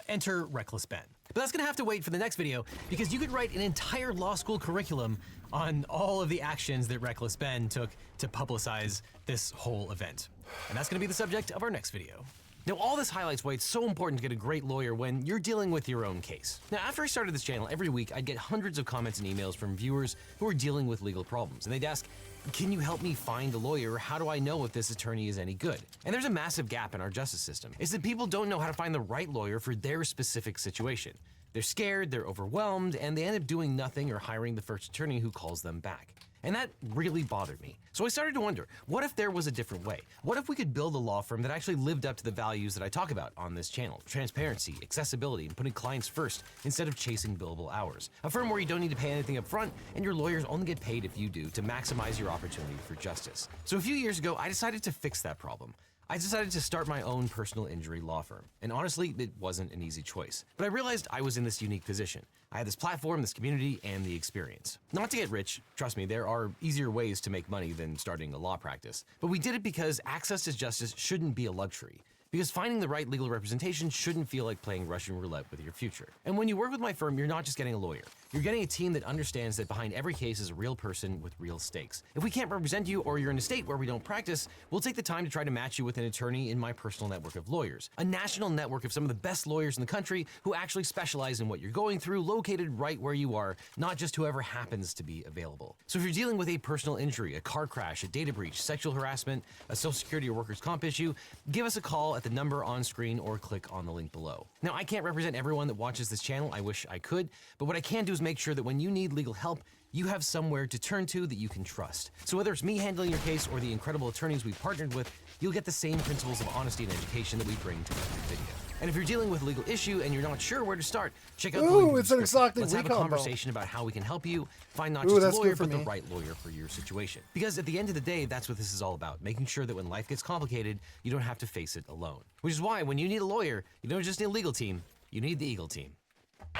Enter Reckless Ben. But that's gonna have to wait for the next video because you could write an entire law school curriculum on all of the actions that Reckless Ben took to publicize this whole event. And that's gonna be the subject of our next video. Now, all this highlights why it's so important to get a great lawyer when you're dealing with your own case. Now, after I started this channel, every week I'd get hundreds of comments and emails from viewers who are dealing with legal problems. And they'd ask, can you help me find a lawyer? How do I know if this attorney is any good? And there's a massive gap in our justice system. It's that people don't know how to find the right lawyer for their specific situation. They're scared, they're overwhelmed, and they end up doing nothing or hiring the first attorney who calls them back. And that really bothered me. So I started to wonder, what if there was a different way? What if we could build a law firm that actually lived up to the values that I talk about on this channel? Transparency, accessibility, and putting clients first instead of chasing billable hours. A firm where you don't need to pay anything up front and your lawyers only get paid if you do to maximize your opportunity for justice. So a few years ago, I decided to fix that problem. I decided to start my own personal injury law firm. And honestly, it wasn't an easy choice. But I realized I was in this unique position. I had this platform, this community, and the experience. Not to get rich, trust me, there are easier ways to make money than starting a law practice. But we did it because access to justice shouldn't be a luxury. Because finding the right legal representation shouldn't feel like playing Russian roulette with your future. And when you work with my firm, you're not just getting a lawyer. You're getting a team that understands that behind every case is a real person with real stakes. If we can't represent you or you're in a state where we don't practice, we'll take the time to try to match you with an attorney in my personal network of lawyers. A national network of some of the best lawyers in the country who actually specialize in what you're going through, located right where you are, not just whoever happens to be available. So if you're dealing with a personal injury, a car crash, a data breach, sexual harassment, a social security or workers' comp issue, give us a call at the number on screen or click on the link below. Now, I can't represent everyone that watches this channel. I wish I could, but what I can do is make sure that when you need legal help, you have somewhere to turn to that you can trust. So whether it's me handling your case or the incredible attorneys we've partnered with, you'll get the same principles of honesty and education that we bring to every video. And if you're dealing with a legal issue and you're not sure where to start, check out the link in the it's an description. exotic Let's have a recon conversation about how we can help you find not Ooh, just that's a lawyer, good for but the me. right lawyer for your situation. Because at the end of the day, that's what this is all about, making sure that when life gets complicated, you don't have to face it alone. Which is why when you need a lawyer, you don't just need a legal team, you need the Eagle team.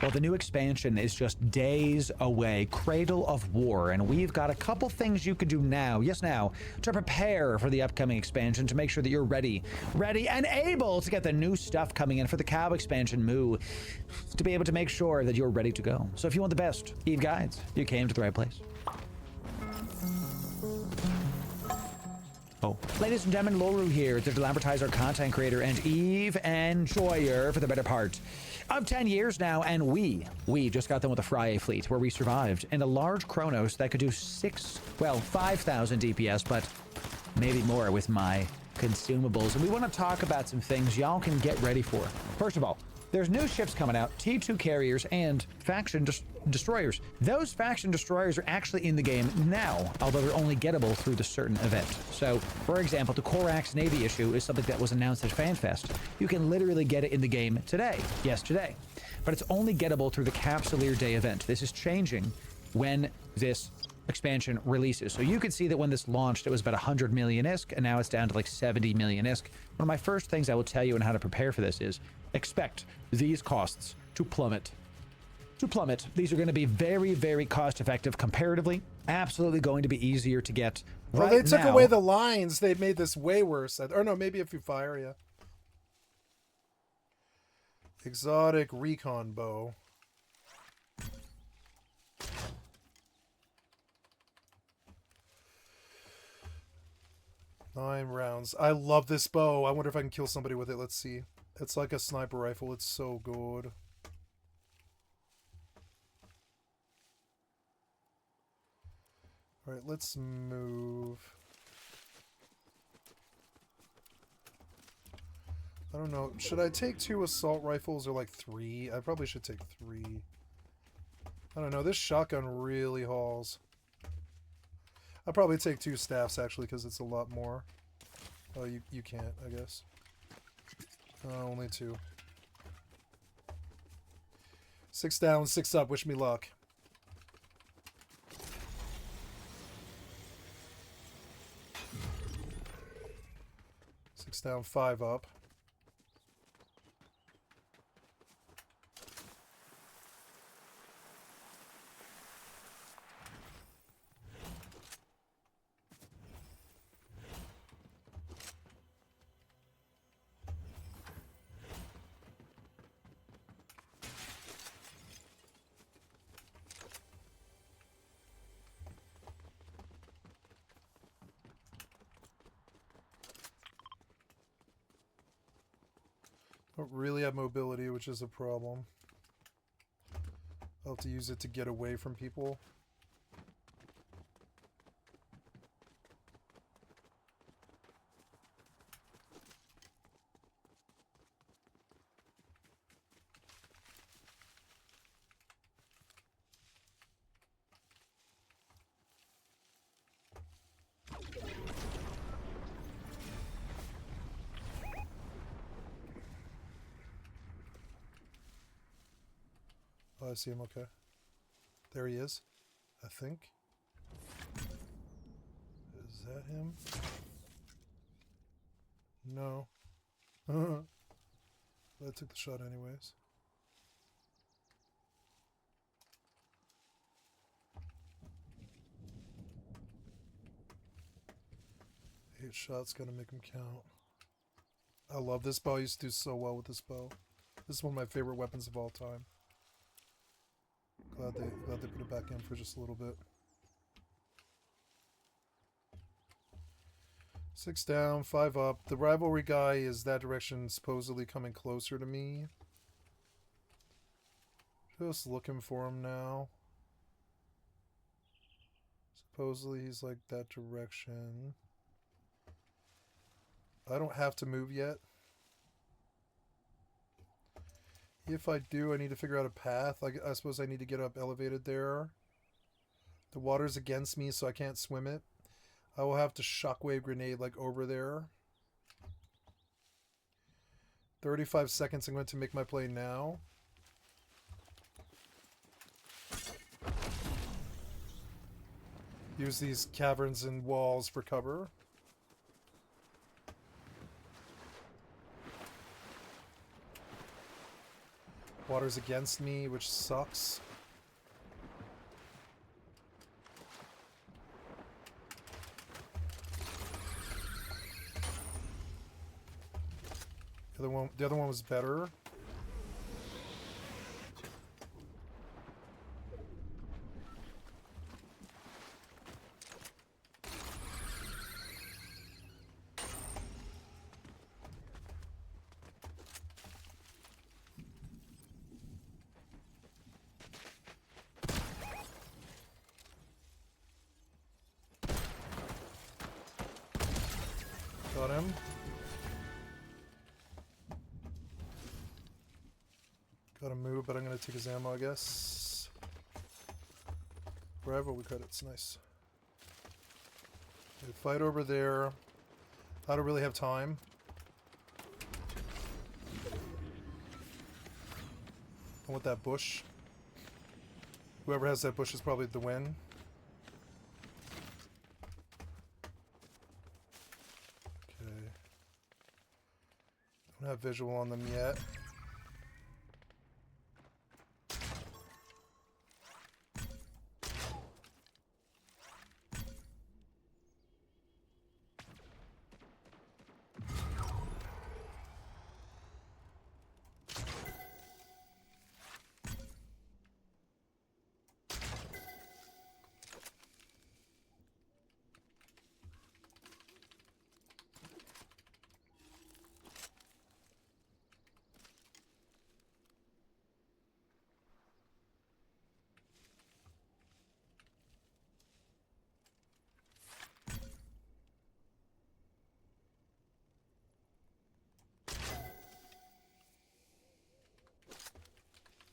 Well, the new expansion is just days away, Cradle of War, and we've got a couple things you can do now, yes now, to prepare for the upcoming expansion, to make sure that you're ready and able to get the new stuff coming in for the cow expansion, Moo, to be able to make sure that you're ready to go. So if you want the best EVE guides, you came to the right place. Oh. Ladies and gentlemen, Loru here, digital advertiser, content creator, and EVE enjoyer for the better part of 10 years now, and we just got done with a Friday fleet where we survived in a large Chronos that could do 5,000 DPS, but maybe more with my consumables. And we want to talk about some things y'all can get ready for. First of all, there's new ships coming out, T2 carriers and faction destroyers. Those faction destroyers are actually in the game now, although they're only gettable through the certain event. So, for example, the Korax Navy issue is something that was announced at FanFest. You can literally get it in the game today, yesterday, but it's only gettable through the Capsuleer Day event. This is changing when this expansion releases. So you can see that when this launched, it was about 100 million ISK, and now it's down to like 70 million ISK. One of my first things I will tell you on how to prepare for this is expect these costs to plummet. These are going to be very, very cost effective comparatively. Absolutely going to be easier to get. Well, they took away the lines. They made this way worse. Or no, maybe if you fire, yeah. Exotic recon bow. Nine rounds. I love this bow. I wonder if I can kill somebody with it. Let's see. It's like a sniper rifle. It's so good. All right, let's move. I don't know. Should I take 2 assault rifles or like 3? I probably should take 3. I don't know. This shotgun really hauls. I'll probably take 2 staffs actually because it's a lot more. Oh, you can't, I guess. Only 2. 6 down, 6 up. Wish me luck. Down, 5 up. Don't really have mobility, which is a problem. I'll have to use it to get away from people. Oh, I see him, okay. There he is, I think. Is that him? No. But I took the shot anyways. Eight shots, gotta make them count. I love this bow. I used to do so well with this bow. This is one of my favorite weapons of all time. Glad they put it back in for just a little bit. 6 down, 5 up. The rivalry guy is that direction, supposedly coming closer to me. Just looking for him now. Supposedly he's like that direction. I don't have to move yet. If I do, I need to figure out a path. I suppose I need to get up elevated there. The water's against me, so I can't swim it. I will have to shockwave grenade like over there. 35 seconds. I'm going to make my play now. Use these caverns and walls for cover. Water's against me, which sucks. The other one was better. Got him. Gotta move, but I'm gonna take his ammo, I guess. Wherever we cut it's nice. Okay, fight over there. I don't really have time. I want that bush. Whoever has that bush is probably the win. Okay. Don't have visual on them yet.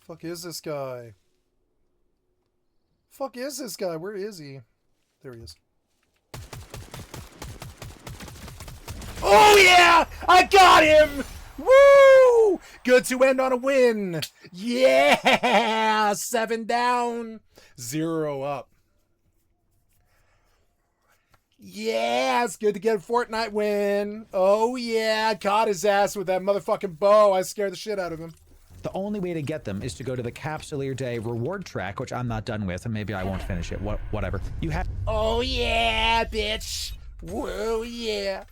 Fuck is this guy? Fuck is this guy? Where is he? There he is. Oh yeah! I got him! Woo! Good to end on a win. Yeah! 7 down, 0 up. Yeah, it's good to get a Fortnite win. Oh yeah, caught his ass with that motherfucking bow. I scared the shit out of him. The only way to get them is to go to the Capsuleer Day reward track, which I'm not done with, and maybe I won't finish it. Whatever. You have. Oh yeah, bitch. Whoa yeah.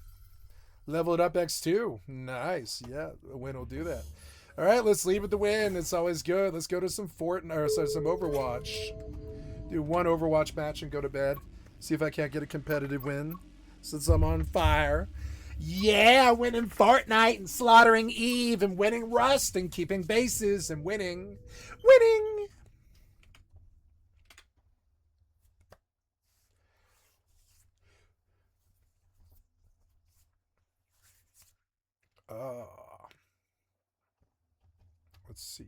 Level it up X2. Nice. Yeah, a win will do that. All right, let's leave with the win. It's always good. Let's go to some Fortnite or sorry, some Overwatch. Do one Overwatch match and go to bed. See if I can't get a competitive win since I'm on fire. Yeah, winning Fortnite and slaughtering Eve and winning Rust and keeping bases and winning. Winning! Let's see.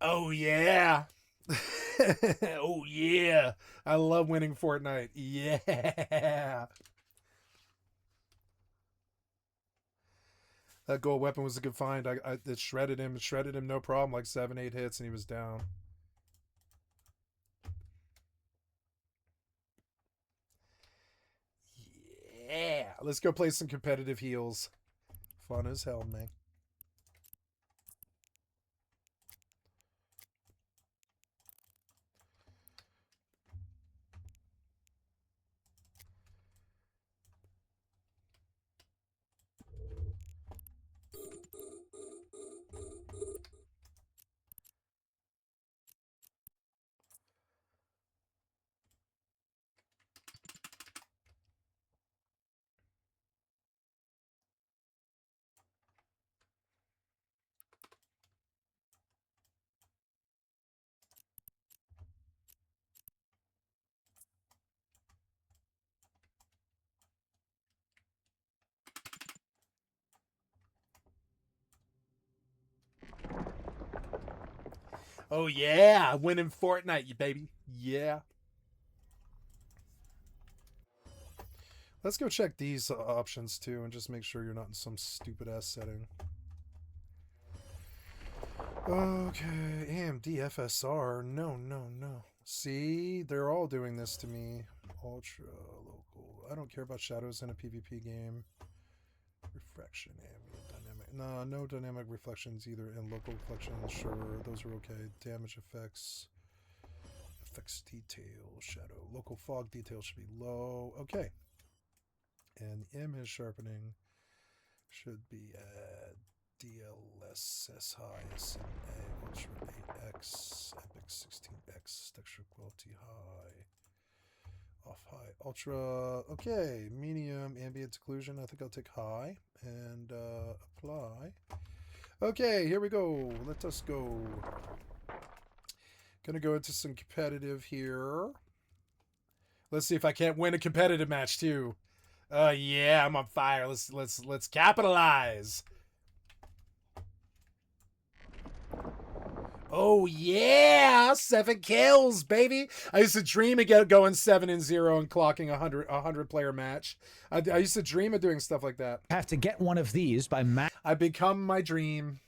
Oh, yeah. Oh, yeah. I love winning Fortnite. Yeah. That gold weapon was a good find. It shredded him. It shredded him no problem. Like 7, 8 hits and he was down. Yeah. Let's go play some competitive heals. Fun as hell, man. Oh yeah, winning Fortnite, you baby. Yeah. Let's go check these options too and just make sure you're not in some stupid ass setting. Okay, AMD FSR. No. See, they're all doing this to me. Ultra local. I don't care about shadows in a PvP game. Refraction, ambient, dynamic. No dynamic reflections either. And local reflections, sure, those are okay. Damage effects. Effects detail, shadow. Local fog detail should be low. Okay. And the image sharpening should be at DLSS high, SMA Ultra 8X, Epic 16X, texture quality high, off high, ultra, okay, medium, ambient occlusion, I think I'll take high, and apply. Okay, here we go, let us go. Gonna go into some competitive here. Let's see if I can't win a competitive match too. Yeah, I'm on fire. Let's capitalize. Oh yeah, 7 kills, baby. I used to dream of going 7-0 and clocking a 100 player match. I used to dream of doing stuff like that. Have to get one of these by I become my dream.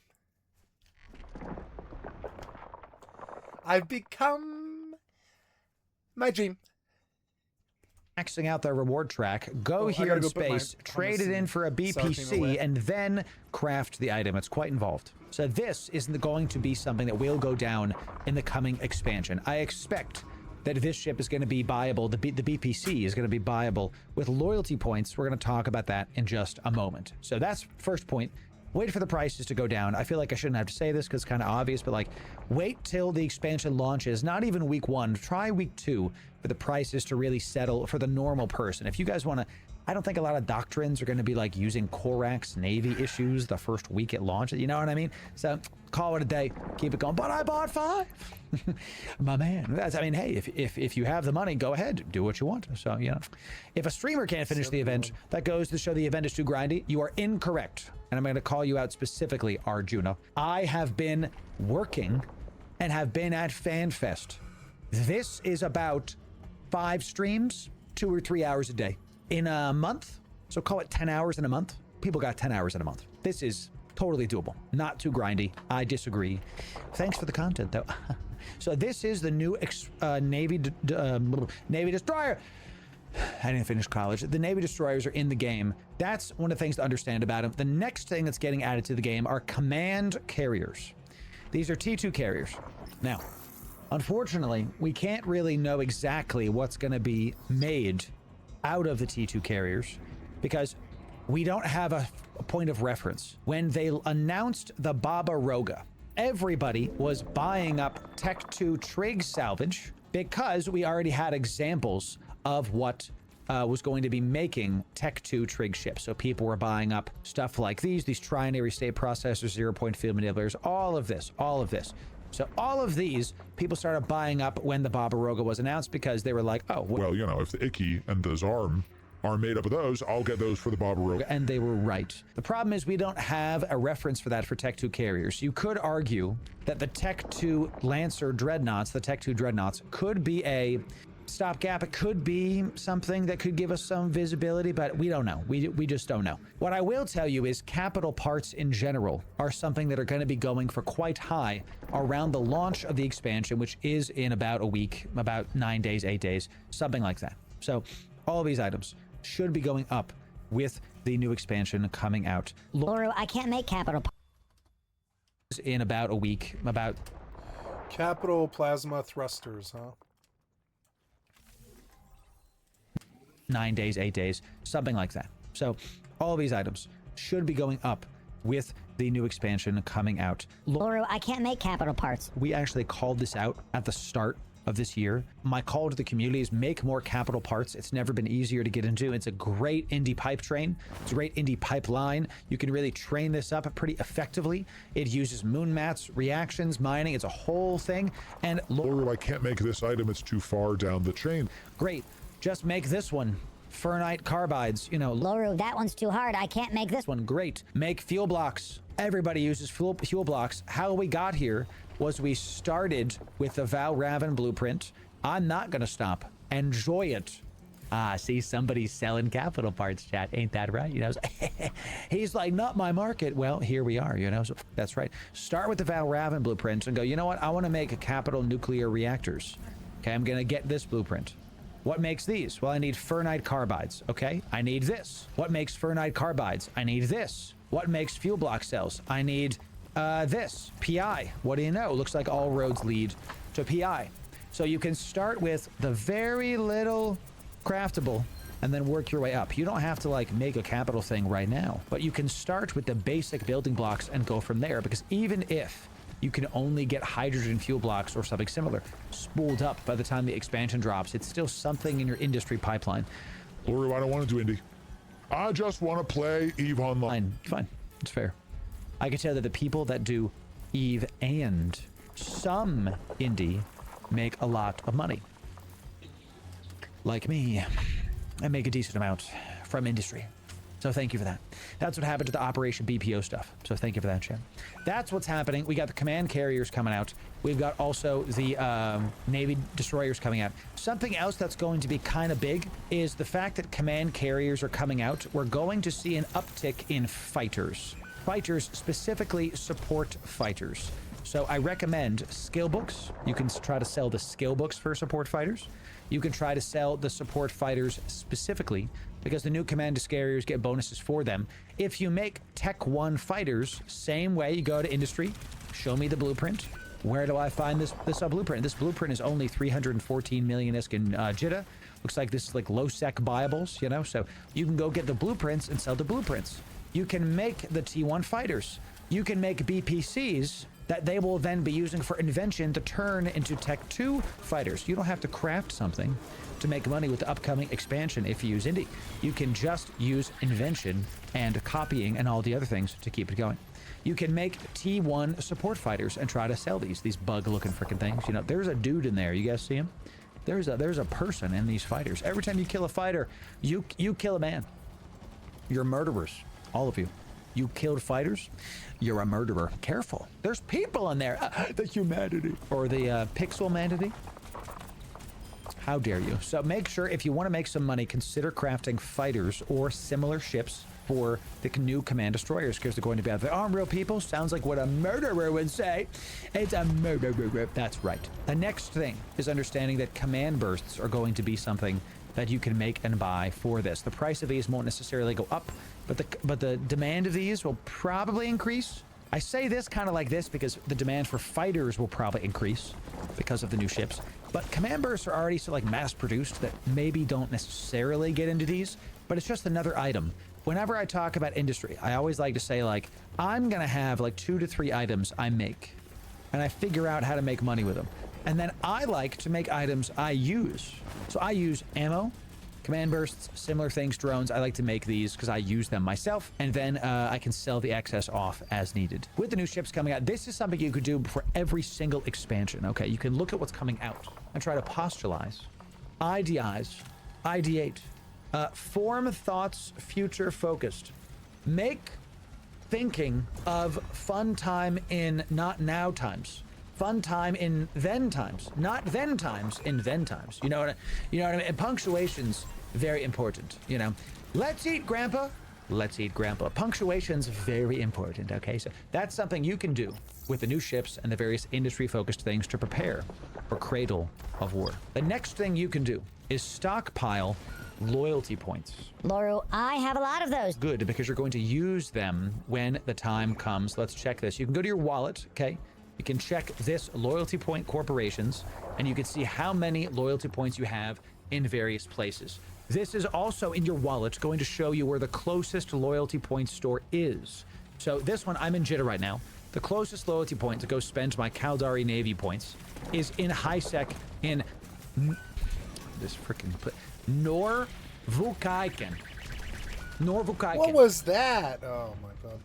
I've become my dream. maxing out their reward track, go here in space, trade it in for a BPC, and then craft the item. It's quite involved. So this isn't going to be something that will go down in the coming expansion. I expect that this ship is going to be buyable, the BPC is going to be buyable with loyalty points. We're going to talk about that in just a moment. So that's first point. Wait for the prices to go down. I feel like I shouldn't have to say this because it's kind of obvious, but like, wait till the expansion launches, not even week 1, try week 2 for the prices to really settle for the normal person. If you guys want to, I don't think a lot of doctrines are going to be like using Korax Navy issues the first week it launches, you know what I mean? So call it a day, keep it going, but I bought 5. My man, I mean, hey, if you have the money, go ahead, do what you want. So, you know, if a streamer can't finish the event, that goes to show the event is too grindy. You are incorrect. And I'm going to call you out specifically, Arjuna. I have been working and have been at FanFest. This is about 5 streams, 2 or 3 hours a day in a month. So call it 10 hours in a month. People got 10 hours in a month. This is totally doable. Not too grindy. I disagree. Thanks for the content, though. So this is the new Navy Destroyer. I didn't finish college. The Navy Destroyers are in the game. That's one of the things to understand about them. The next thing that's getting added to the game are command carriers. These are T2 carriers. Now, unfortunately, we can't really know exactly what's going to be made out of the T2 carriers because we don't have a point of reference. When they announced the Baba Roga, everybody was buying up Tech 2 trig salvage because we already had examples of what was going to be making Tech 2 trig ships. So people were buying up stuff like these trinary state processors, 0-point field manipulators, all of this. So all of these people started buying up when the Baba Roga was announced because they were like, oh, well, you know, if the Icky and the Zarm are made up of those, I'll get those for the Baba Roga. And they were right. The problem is we don't have a reference for that for Tech 2 carriers. You could argue that the Tech 2 Lancer Dreadnoughts, the Tech 2 Dreadnoughts, could be a stopgap. It could be something that could give us some visibility, but we don't know. We just don't know. What I will tell you is capital parts in general are something that are going to be going for quite high around the launch of the expansion, which is in about a week, about 9 days, 8 days, something like that. So all of these items should be going up with the new expansion coming out. Laura, I can't make capital parts in about a week, about capital plasma thrusters, huh? 9 days, 8 days, something like that. So all of these items should be going up with the new expansion coming out. Laura, I can't make capital parts. We actually called this out at the start of this year. My call to the community is make more capital parts. It's never been easier to get into. It's a great indie pipe train. It's a great indie pipeline. You can really train this up pretty effectively. It uses moon mats, reactions, mining. It's a whole thing. And Laura, I can't make this item. It's too far down the chain. Great. Just make this one. Fernite carbides, you know. Laura, that one's too hard. I can't make this one. Great. Make fuel blocks. Everybody uses fuel blocks. How we got here was we started with the Val Raven blueprint. I'm not going to stop. Enjoy it. Ah, see, somebody's selling capital parts, chat. Ain't that right? You know, he's like, not my market. Well, here we are, you know, so that's right. Start with the Val Raven blueprint and go, you know what? I want to make a capital nuclear reactors. Okay, I'm going to get this blueprint. What makes these? Well, I need fernite carbides. Okay, I need this. What makes fernite carbides? I need this. What makes fuel block cells? I need this. PI. What do you know? Looks like all roads lead to PI. So you can start with the very little craftable and then work your way up. You don't have to like make a capital thing right now, but you can start with the basic building blocks and go from there, because even if you can only get hydrogen fuel blocks or something similar spooled up by the time the expansion drops, it's still something in your industry pipeline. Luru, I don't want to do indie. I just want to play EVE Online. Fine. It's fair. I can tell that the people that do EVE and some indie make a lot of money. Like me, I make a decent amount from industry. So thank you for that. That's what happened to the Operation BPO stuff. So thank you for that, Chad. That's what's happening. We got the command carriers coming out. We've got also the Navy destroyers coming out. Something else that's going to be kind of big is the fact that command carriers are coming out. We're going to see an uptick in fighters. Fighters, specifically support fighters. So I recommend skill books. You can try to sell the skill books for support fighters. You can try to sell the support fighters specifically because the new command carriers get bonuses for them. If you make Tech 1 fighters, same way, you go to industry, show me the blueprint. Where do I find this blueprint? This blueprint is only 314 million ISK JITA. Looks like this is like low-sec buyables, you know? So you can go get the blueprints and sell the blueprints. You can make the T1 fighters. You can make BPCs that they will then be using for invention to turn into Tech 2 fighters. You don't have to craft something to make money with the upcoming expansion if you use indie. You can just use invention and copying and all the other things to keep it going. You can make T1 support fighters and try to sell these bug-looking freaking things. You know, there's a dude in there. You guys see him? There's a person in these fighters. Every time you kill a fighter, you kill a man. You're murderers, all of you. You killed fighters, you're a murderer. Careful. There's people in there. The humanity. Or the pixel manity. How dare you? So make sure, if you want to make some money, consider crafting fighters or similar ships for the new command destroyers, because they're going to be out there. Oh, real people? Sounds like what a murderer would say. It's a murderer. That's right. The next thing is understanding that command bursts are going to be something that you can make and buy for this. The price of these won't necessarily go up, but the demand of these will probably increase. I say this kind of like this because the demand for fighters will probably increase because of the new ships. But command bursts are already so like mass produced that maybe don't necessarily get into these, but it's just another item. Whenever I talk about industry, I always like to say like, I'm gonna have like 2 to 3 items I make and I figure out how to make money with them. And then I like to make items I use. So I use ammo, command bursts, similar things, drones. I like to make these because I use them myself, and then I can sell the excess off as needed. With the new ships coming out, this is something you could do for every single expansion, okay? You can look at what's coming out and try to postulate, ideate, form thoughts future focused. Make thinking of fun time in not now times. Fun time in then times, not then times in then times. You know what I mean? And punctuation's very important, you know. Let's eat, Grandpa. Let's eat, Grandpa. Punctuation's very important, okay? So that's something you can do with the new ships and the various industry-focused things to prepare for Cradle of War. The next thing you can do is stockpile loyalty points. Laurel, I have a lot of those. Good, because you're going to use them when the time comes. Let's check this. You can go to your wallet, okay? You can check this loyalty point corporations, and you can see how many loyalty points you have in various places. This is also in your wallet going to show you where the closest loyalty point store is. So this one, I'm in Jitta right now. The closest loyalty point to go spend my Caldari Navy points is in High-Sec in this freaking Norvukaiken. What was that? Oh my god.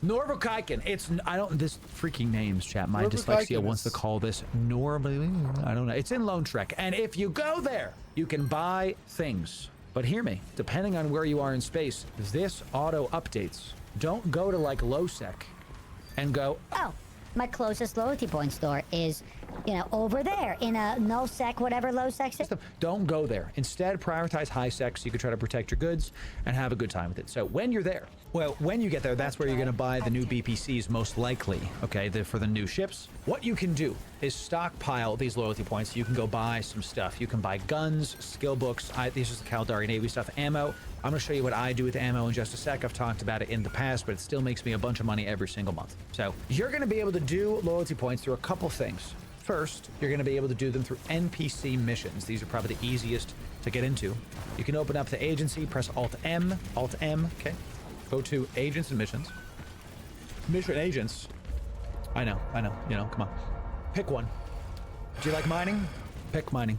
Norvukaiken. It's, this freaking names, chat. My dyslexia wants to call this I don't know. It's in Lone Trek. And if you go there, you can buy things. But hear me, depending on where you are in space, this auto updates. Don't go to like low sec and go, oh, My closest loyalty point store is, you know, over there in a no sec, whatever low sec. Don't go there. Instead, prioritize high sec so you can try to protect your goods and have a good time with it. So when you're there, well, when you get there, that's where you're going to buy the new BPCs most likely, okay, for the new ships. What you can do is stockpile these loyalty points. You can go buy some stuff. You can buy guns, skill books. These are the Alldayerrydaybaby stuff, ammo. I'm going to show you what I do with ammo in just a sec. I've talked about it in the past, but it still makes me a bunch of money every single month. So you're going to be able to do loyalty points through a couple things. First, you're going to be able to do them through NPC missions. These are probably the easiest to get into. You can open up the agency, press Alt-M, okay? Go to agents and missions. Mission agents. I know, you know, come on. Pick one. Do you like mining? Pick mining.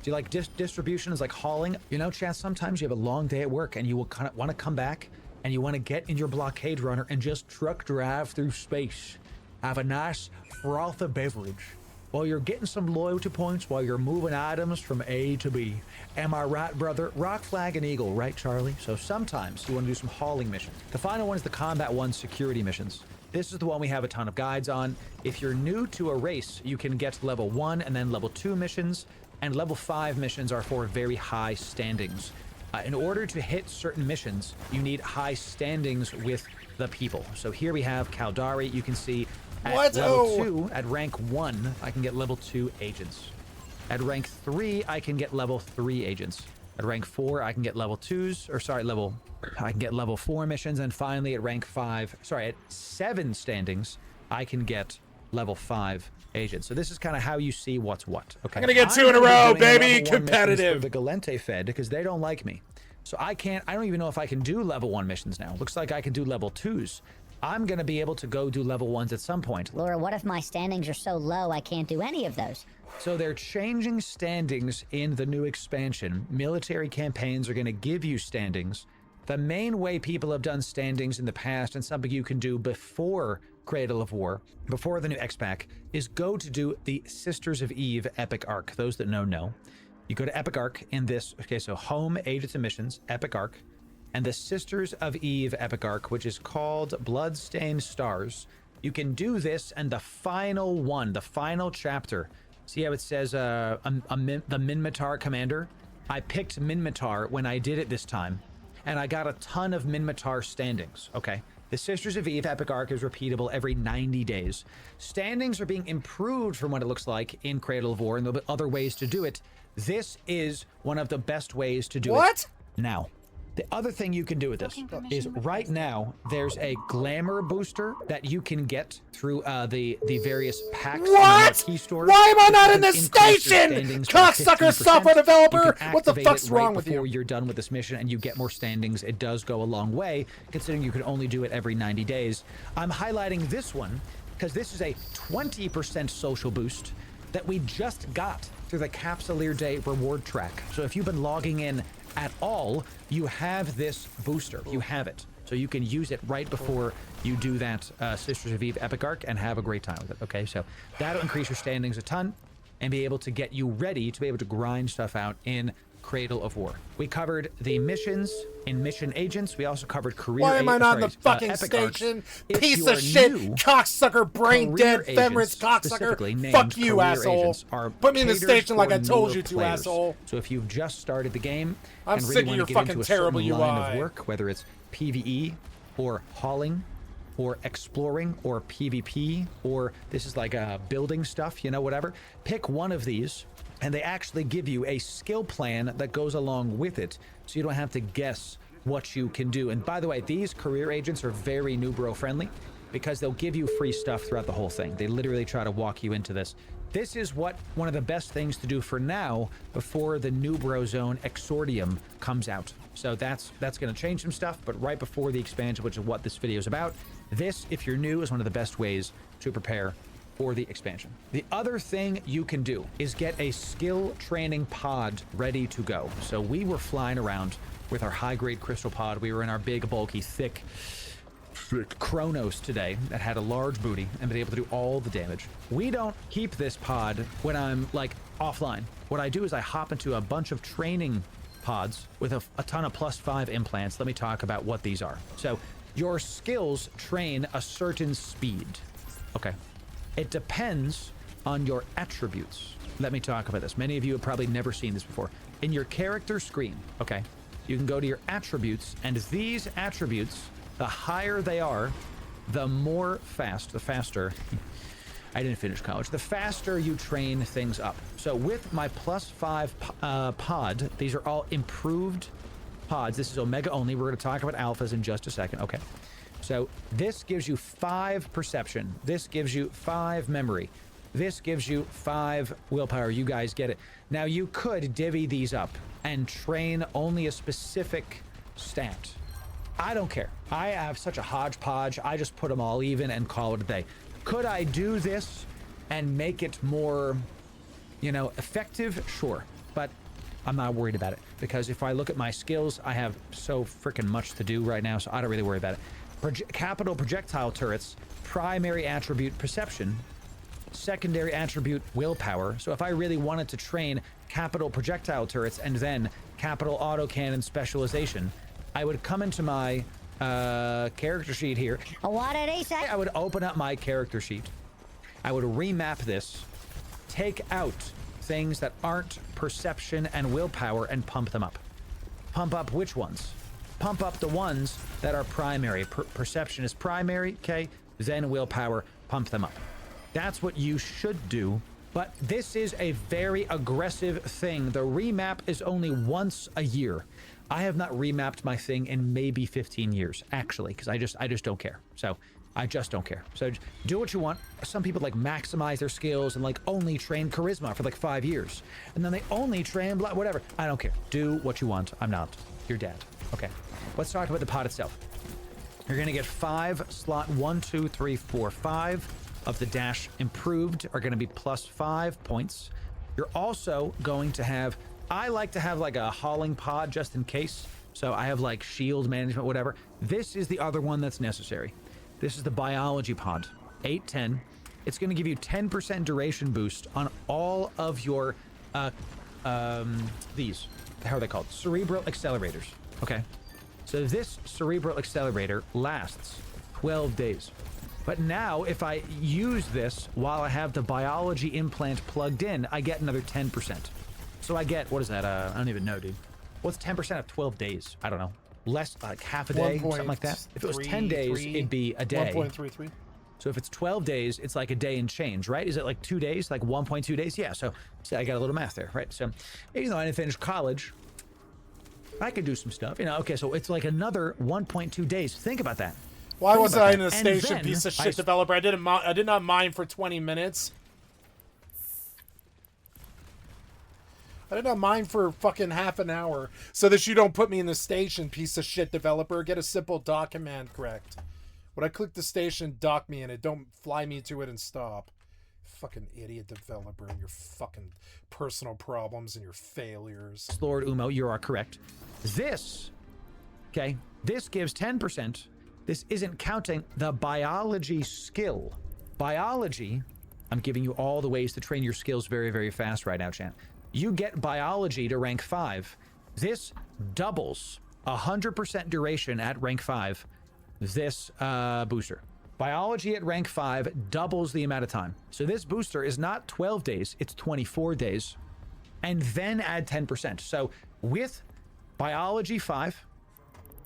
Do you like distributions, like hauling? You know, Chance, sometimes you have a long day at work and you will kind of want to come back and you want to get in your blockade runner and just truck drive through space. Have a nice frothy beverage while you're getting some loyalty points, while you're moving items from A to B. Am I right, brother? Rock, flag, and eagle, right, Charlie? So sometimes you want to do some hauling missions. The final one is the Combat 1 security missions. This is the one we have a ton of guides on. If you're new to a race, you can get level 1 and then level 2 missions, and level 5 missions are for very high standings. In order to hit certain missions, you need high standings with the people. So here we have Caldari. You can see at level 2, at rank 1, I can get level 2 agents. At rank 3, I can get level 3 agents. At rank 4, I can get level 2s, or sorry, I can get level 4 missions. And finally, at rank 5, sorry, at 7 standings, I can get level 5 agents. So this is kind of how you see what's what. Okay. I'm gonna get 2 in a row, baby. Competitive. The Galente Fed, because they don't like me. So I don't even know if I can do level 1 missions now. Looks like I can do level 2s. I'm going to be able to go do level 1s at some point. Laura, what if my standings are so low I can't do any of those? So they're changing standings in the new expansion. Military campaigns are going to give you standings. The main way people have done standings in the past, and something you can do before Cradle of War, before the new X-Pack, is go to do the Sisters of Eve Epic Arc. Those that know. You go to Epic Arc in this, okay, so Home, Agents and Missions, Epic Arc, and the Sisters of Eve Epic Arc, which is called Bloodstained Stars. You can do this, and the final one, the final chapter, see how it says the Minmatar Commander? I picked Minmatar when I did it this time, and I got a ton of Minmatar standings, okay? The Sisters of Eve Epic Arc is repeatable every 90 days. Standings are being improved from what it looks like in Cradle of War, and there'll be other ways to do it. This is one of the best ways to do it now. The other thing you can do with this is right now, there's a glamour booster that you can get through the various packs. What? Key stores. Why am I not in this station? Cocksucker software developer! What the fuck's wrong with you? Before you're done with this mission and you get more standings, it does go a long way, considering you can only do it every 90 days. I'm highlighting this one because this is a 20% social boost that we just got through the Capsuleer Day reward track. So if you've been logging in at all, you have this booster. You have it. So you can use it right before you do that Sisters of Eve Epic Arc and have a great time with it. Okay, so that'll increase your standings a ton and be able to get you ready to be able to grind stuff out in Cradle of War. We covered the missions in Mission Agents. We also covered career. Why am I not in the fucking station? Piece of shit, cocksucker, brain dead, feminist cocksucker. Fuck you, asshole. Put me in the station like I told you to, asshole. So if you've just started the game I'm and sick really of want your to get fucking into a terrible certain line UI. of work, whether it's PvE or hauling or exploring or PvP, or this is like building stuff, you know, whatever, pick one of these. And they actually give you a skill plan that goes along with it, so you don't have to guess what you can do. And by the way, these career agents are very new bro friendly because they'll give you free stuff throughout the whole thing. They literally try to walk you into this. This is one of the best things to do for now before the new bro zone Exordium comes out. So that's going to change some stuff, but right before the expansion, which is what this video is about, this, if you're new, is one of the best ways to prepare for the expansion. The other thing you can do is get a skill training pod ready to go. So we were flying around with our high-grade crystal pod. We were in our big, bulky, thick Chronos today that had a large booty and been able to do all the damage. We don't keep this pod when I'm like offline. What I do is I hop into a bunch of training pods with a ton of +5 implants. Let me talk about what these are. So your skills train a certain speed. Okay. It depends on your attributes. Let me talk about this. Many of you have probably never seen this before. In your character screen, okay, you can go to your attributes, and these attributes, the higher they are, the faster, I didn't finish college, the faster you train things up. So with my +5 pod, these are all improved pods. This is Omega only. We're going to talk about alphas in just a second. Okay. So this gives you 5 perception. This gives you 5 memory. This gives you 5 willpower. You guys get it. Now you could divvy these up and train only a specific stat. I don't care. I have such a hodgepodge. I just put them all even and call it a day. Could I do this and make it more, you know, effective? Sure. But I'm not worried about it, because if I look at my skills, I have so freaking much to do right now, so I don't really worry about it. Capital projectile turrets, primary attribute perception, secondary attribute willpower. So if I really wanted to train capital projectile turrets and then capital autocannon specialization, I would come into my character sheet here. What did he say? I would open up my character sheet. I would remap this, take out things that aren't perception and willpower, and pump them up. Pump up which ones? Pump up the ones that are primary. Perception is primary, okay? Then willpower, pump them up. That's what you should do, but this is a very aggressive thing. The remap is only once a year. I have not remapped my thing in maybe 15 years, actually, because I just don't care. So I just don't care. So do what you want. Some people like maximize their skills and like only train charisma for like 5 years, and then they only train whatever. I don't care. Do what you want. I'm not your dad. Okay. Let's talk about the pod itself. You're gonna get 5 slot 1, 2, 3, 4, 5 of the dash improved are gonna be +5 points. You're also going to have, I like to have like a hauling pod just in case. So I have like shield management, whatever. This is the other one that's necessary. This is the biology pod, 810. It's going to give you 10% duration boost on all of your, these, how are they called? Cerebral accelerators, okay? So this cerebral accelerator lasts 12 days. But now if I use this while I have the biology implant plugged in, I get another 10%. So I get, what is that? I don't even know, dude. What's 10% of 12 days? I don't know. Less, like half a day, something like that. If it was 10 days, it'd be a day. 1.33. So if it's 12 days, it's like a day and change, right? Is it like 2 days, like 1.2 days? Yeah, so I got a little math there, right? So even though I didn't finish college, I could do some stuff, you know? Okay, so it's like another 1.2 days. Think about that. Why wasn't I in a station, piece of shit developer? I did not mine for 20 minutes. I did not mine for fucking half an hour so that you don't put me in the station, piece of shit developer. Get a simple dock command correct. When I click the station, dock me in it. Don't fly me to it and stop. Fucking idiot developer and your fucking personal problems and your failures. Lord Umo, you are correct. This, okay, this gives 10%. This isn't counting the biology skill. Biology, I'm giving you all the ways to train your skills very, very fast right now, chat. You get biology to rank 5. This doubles 100% duration at rank 5. This booster. Biology at rank 5 doubles the amount of time. So this booster is not 12 days, it's 24 days. And then add 10%. So with biology 5,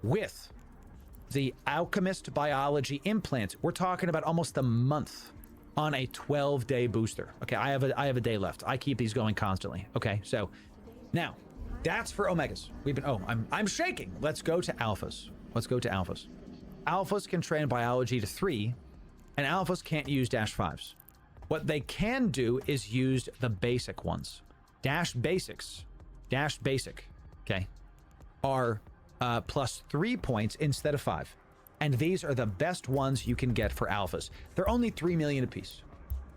with the alchemist biology implant, we're talking about almost a month on a 12-day booster. Okay, I have a day left. I keep these going constantly. Okay, so now that's for omegas. We've been, oh, I'm shaking. Let's go to alphas. Let's go to alphas. Alphas can train biology to 3, and alphas can't use -5s. What they can do is use the basic ones. Basic, okay, are +3 points instead of 5. And these are the best ones you can get for alphas. They're only 3 million apiece.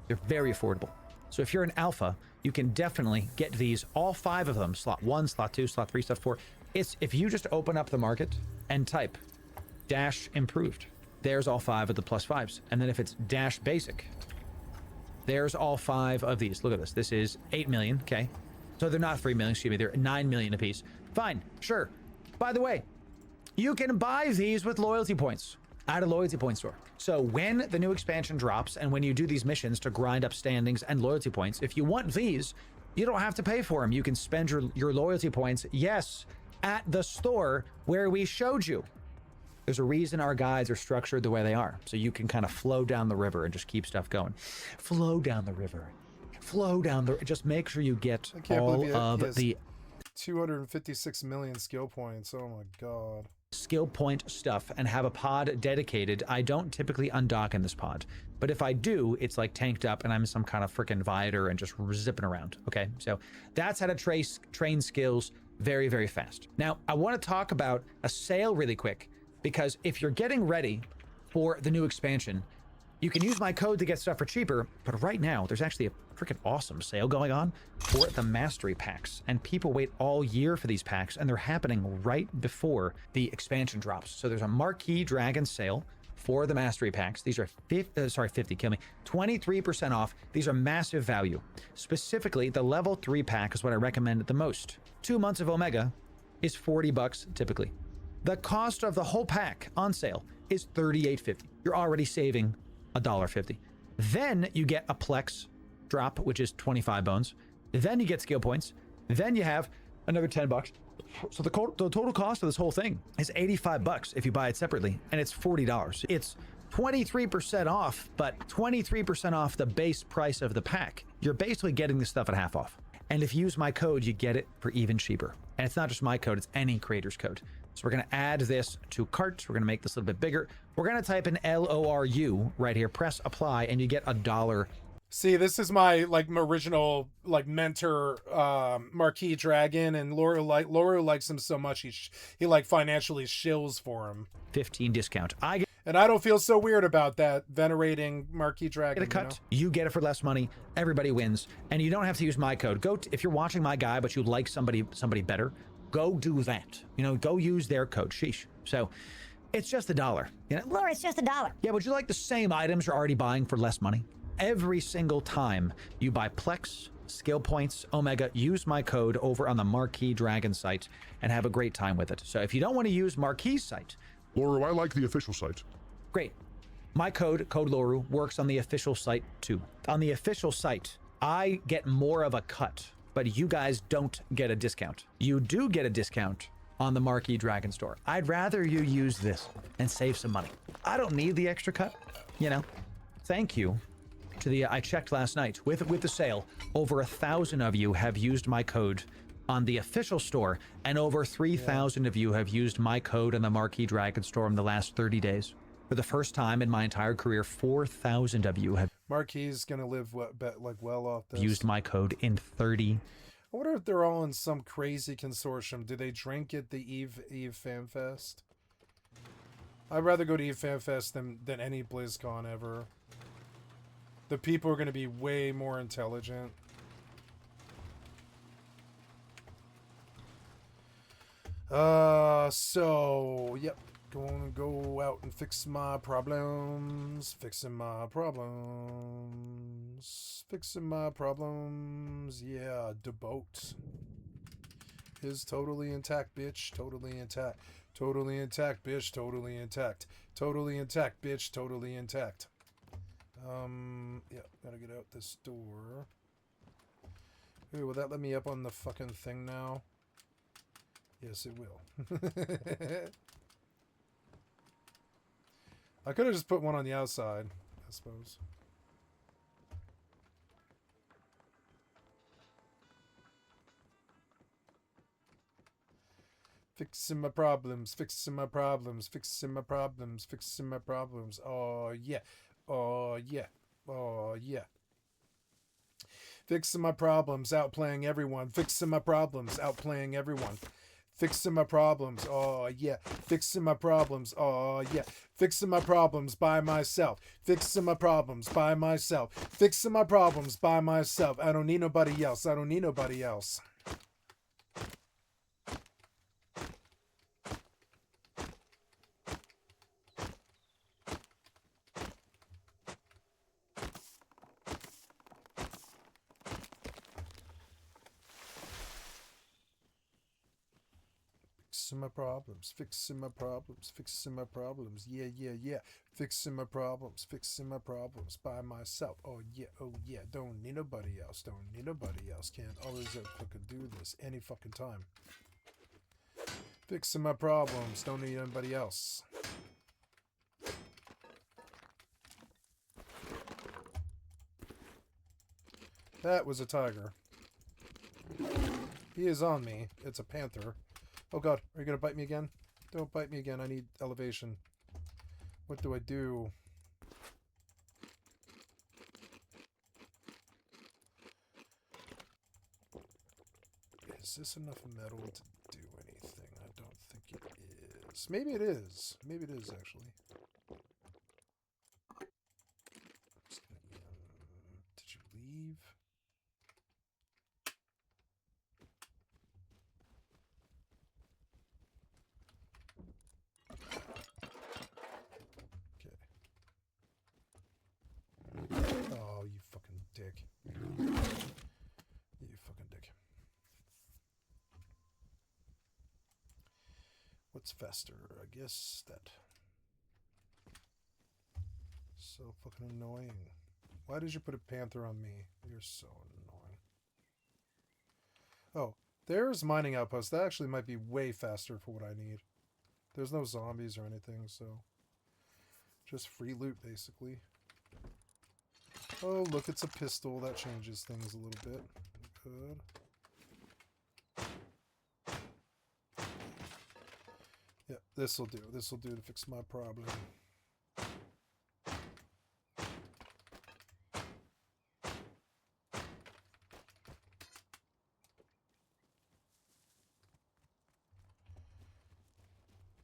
They're very affordable. So if you're an alpha, you can definitely get these, all 5 of them, slot 1, slot 2, slot 3, slot 4. It's, if you just open up the market and type dash improved, there's all 5 of the +5s. And then if it's dash basic, there's all 5 of these. Look at this. This is 8 million, okay? So they're not 3 million, excuse me, they're 9 million apiece. Fine, sure. By the way, you can buy these with loyalty points. at a loyalty point store. So when the new expansion drops and when you do these missions to grind up standings and loyalty points, if you want these, you don't have to pay for them. You can spend your loyalty points, yes, at the store where we showed you. There's a reason our guides are structured the way they are. So you can kind of flow down the river and just keep stuff going. Flow down the river. Flow down the... Just make sure you get all of the... 256 million skill points. Oh my god. Skill point stuff and have a pod dedicated. I don't typically undock in this pod, but if I do, it's like tanked up and I'm some kind of freaking Viator and just zipping around. Okay, so that's how to train skills very, very fast. Now, I want to talk about a sale really quick, because if you're getting ready for the new expansion, you can use my code to get stuff for cheaper, but right now there's actually a freaking awesome sale going on for the mastery packs, and people wait all year for these packs, and they're happening right before the expansion drops. So there's a Marquee Dragon sale for the mastery packs. These are 23% off. These are massive value. Specifically, the level 3 pack is what I recommend the most. 2 months of Omega is $40 typically. The cost of the whole pack on sale is $38.50. You're already saving $1.50. Then you get a Plex drop, which is 25 bones. Then you get skill points. Then you have another $10. So the total cost of this whole thing is $85 if you buy it separately, and it's $40. It's 23% off, but 23% off the base price of the pack. You're basically getting this stuff at half off. And if you use my code, you get it for even cheaper. And it's not just my code, it's any creator's code. So we're going to add this to cart. We're going to make this a little bit bigger. We're going to type in LORU right here, press apply, and you get $1. See, this is my original mentor, Marquee Dragon, and Laura likes him so much he financially shills for him. 15 discount. And I don't feel so weird about that, venerating Marquee Dragon. Get a cut. You get it for less money. Everybody wins, and you don't have to use my code. If you're watching my guy, but you like somebody better, go do that. Go use their code. Sheesh. So it's just $1. Laura, it's just $1. Yeah, would you like the same items you're already buying for less money? Every single time you buy Plex, skill points, Omega, use my code over on the Marquee Dragon site and have a great time with it. So if you don't want to use Marquee's site, Loru, I like the official site. Great. My code Loru, works on the official site too. On the official site, I get more of a cut, but you guys don't get a discount. You do get a discount on the Marquee Dragon store. I'd rather you use this and save some money. I don't need the extra cut, Thank you to I checked last night with the sale, over 1,000 of you have used my code on the official store, and over 3,000 of you have used my code on the Marquee Dragon store in the last 30 days. For the first time in my entire career, 4,000 of you have Marquee's gonna live well off this. Used my code in 30. I wonder if they're all in some crazy consortium. Do they drink at the Eve Fan Fest? I'd rather go to Eve Fan Fest than any BlizzCon ever. The people are going to be way more intelligent. Yep. Gonna go out and fix my problems. Fixing my problems. Fixing my problems. Yeah, the boat is totally intact, bitch. Totally intact. Totally intact, bitch. Totally intact. Totally intact, bitch. Totally intact. Yeah, gotta get out this door. Ooh, will that let me up on the fucking thing now? Yes, it will. I could have just put one on the outside, I suppose. Fixing my problems, fixing my problems, fixing my problems, fixing my problems. Oh, yeah. Oh, yeah. Oh, yeah. Fixing my problems, outplaying everyone. Fixing my problems, outplaying everyone. Fixing my problems, oh, yeah. Fixing my problems, oh, yeah. Fixing my problems by myself. Fixing my problems by myself. Fixing my problems by myself. I don't need nobody else. I don't need nobody else. Fixing my problems, fixing my problems, fixing my problems. Yeah, yeah, yeah. Fixing my problems by myself. Oh yeah. Don't need nobody else. Don't need nobody else. Can't always fucking do this any fucking time. Fixing my problems. Don't need anybody else. That was a tiger. He is on me. It's a panther. Oh god, are you gonna bite me again? Don't bite me again. I need elevation. What do I do? Is this enough metal to do anything? I don't think it is. Maybe it is. Maybe it is, actually. Did you leave? Oh, you fucking dick. You fucking dick. What's faster? I guess that. So fucking annoying. Why did you put a panther on me? You're so annoying. Oh, there's mining outpost. That actually might be way faster for what I need. There's no zombies or anything, so just free loot basically. Oh, look, it's a pistol. That changes things a little bit. Good. Yeah, this'll do. This'll do to fix my problem.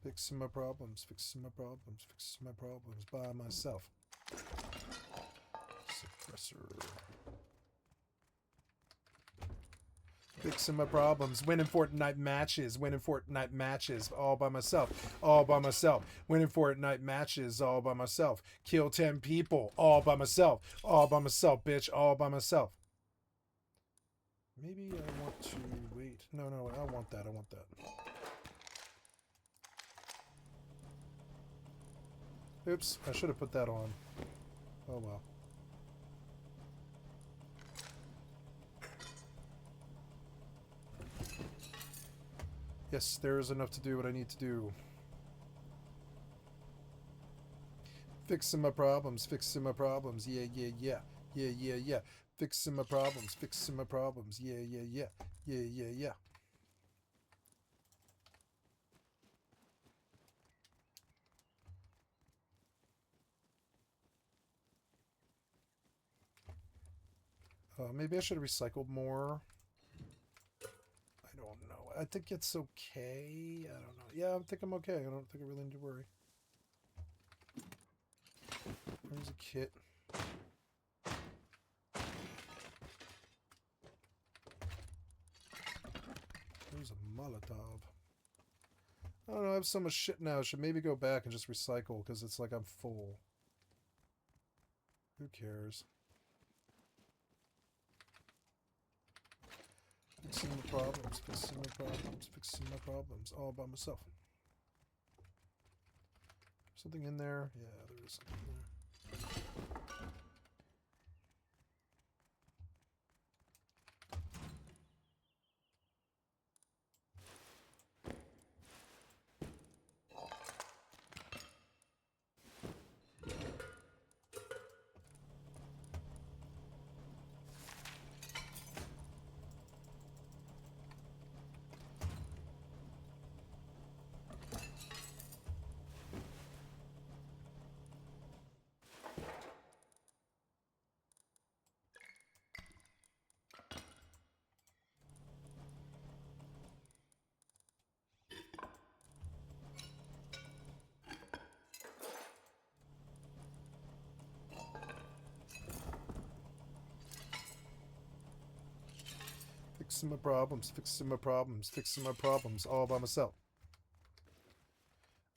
Fixing my problems, fixing my problems, fixing my problems by myself. Suppressor. Fixing my problems, winning Fortnite matches, all by myself, all by myself. Winning Fortnite matches, all by myself. Kill 10 people, all by myself, bitch, all by myself. Maybe I want to wait. No, I want that. Oops, I should have put that on. Oh well. Yes, there is enough to do what I need to do. Fixing my problems, yeah, yeah, yeah. Yeah, yeah, yeah. Fixing my problems, yeah, yeah, yeah. Yeah, yeah, yeah. Maybe I should have recycled more. I don't know. I think it's okay. I don't know. Yeah, I think I'm okay. I don't think I really need to worry. There's a kit. There's a Molotov. I don't know. I have so much shit now. I should maybe go back and just recycle because it's like I'm full. Who cares? Fixing my problems, all by myself. Something in there? Yeah, there is something in there. Fixing my problems, all by myself.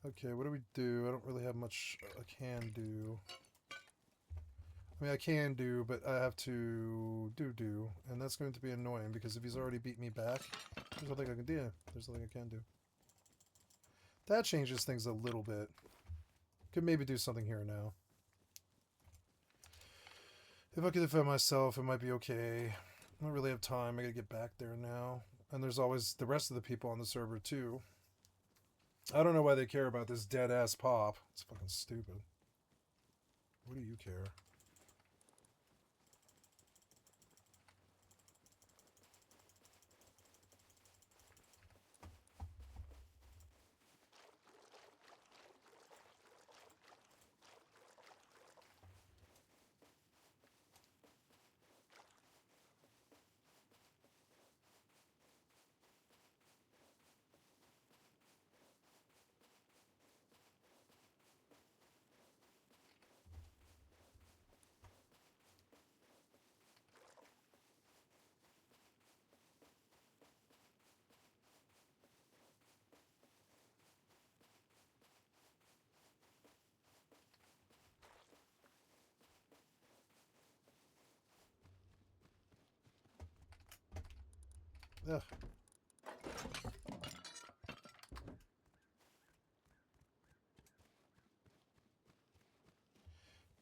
Okay, what do we do? I don't really have much I can do. I mean, I can do, but I have to do, and that's going to be annoying, because if he's already beat me back, there's nothing I can do. There's nothing I can do. That changes things a little bit. Could maybe do something here now. If I could defend myself, it might be okay. I don't really have time. I gotta get back there now. And there's always the rest of the people on the server, too. I don't know why they care about this dead-ass pop. It's fucking stupid. What do you care? Ugh.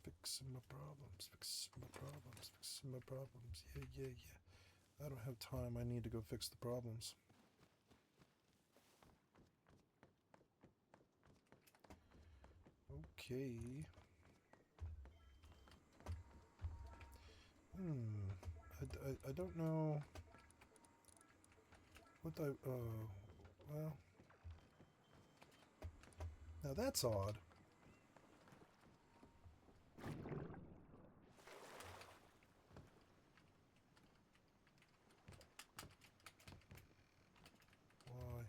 Fixing my problems, fixing my problems, fixing my problems. Yeah, yeah, yeah. I don't have time. I need to go fix the problems. Okay. I don't know what I, well, now that's odd. Why?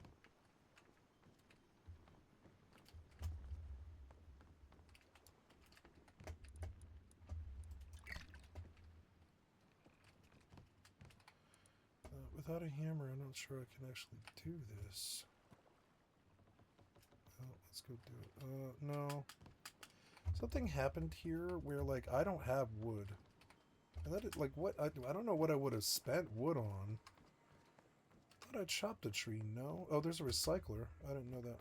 Without a hammer, I'm not sure I can actually do this. Oh, let's go do it. No. Something happened here where, like, I don't have wood. And that, like, what? I don't know what I would have spent wood on. I thought I chopped a tree, no? Oh, there's a recycler. I didn't know that.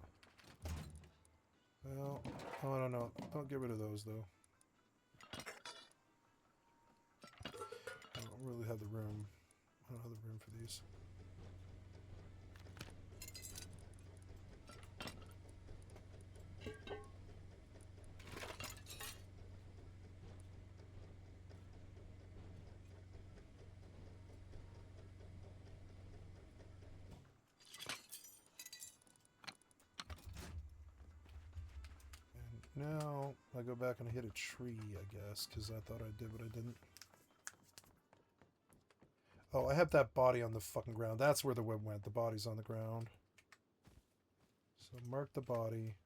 Well, oh, I don't know. Don't get rid of those, though. I don't really have the room. I don't have the room for these. And now I go back and I hit a tree, I guess, because I thought I did, but I didn't. Oh, I have that body on the fucking ground. That's where the web went. The body's on the ground. So mark the body.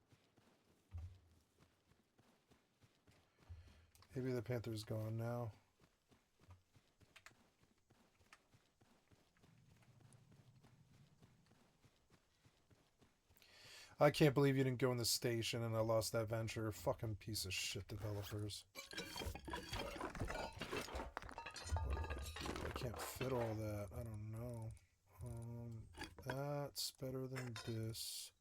Maybe the panther's gone now. I can't believe you didn't go in the station and I lost that venture. Fucking piece of shit developers. I can't fit all that. I don't know. That's better than this.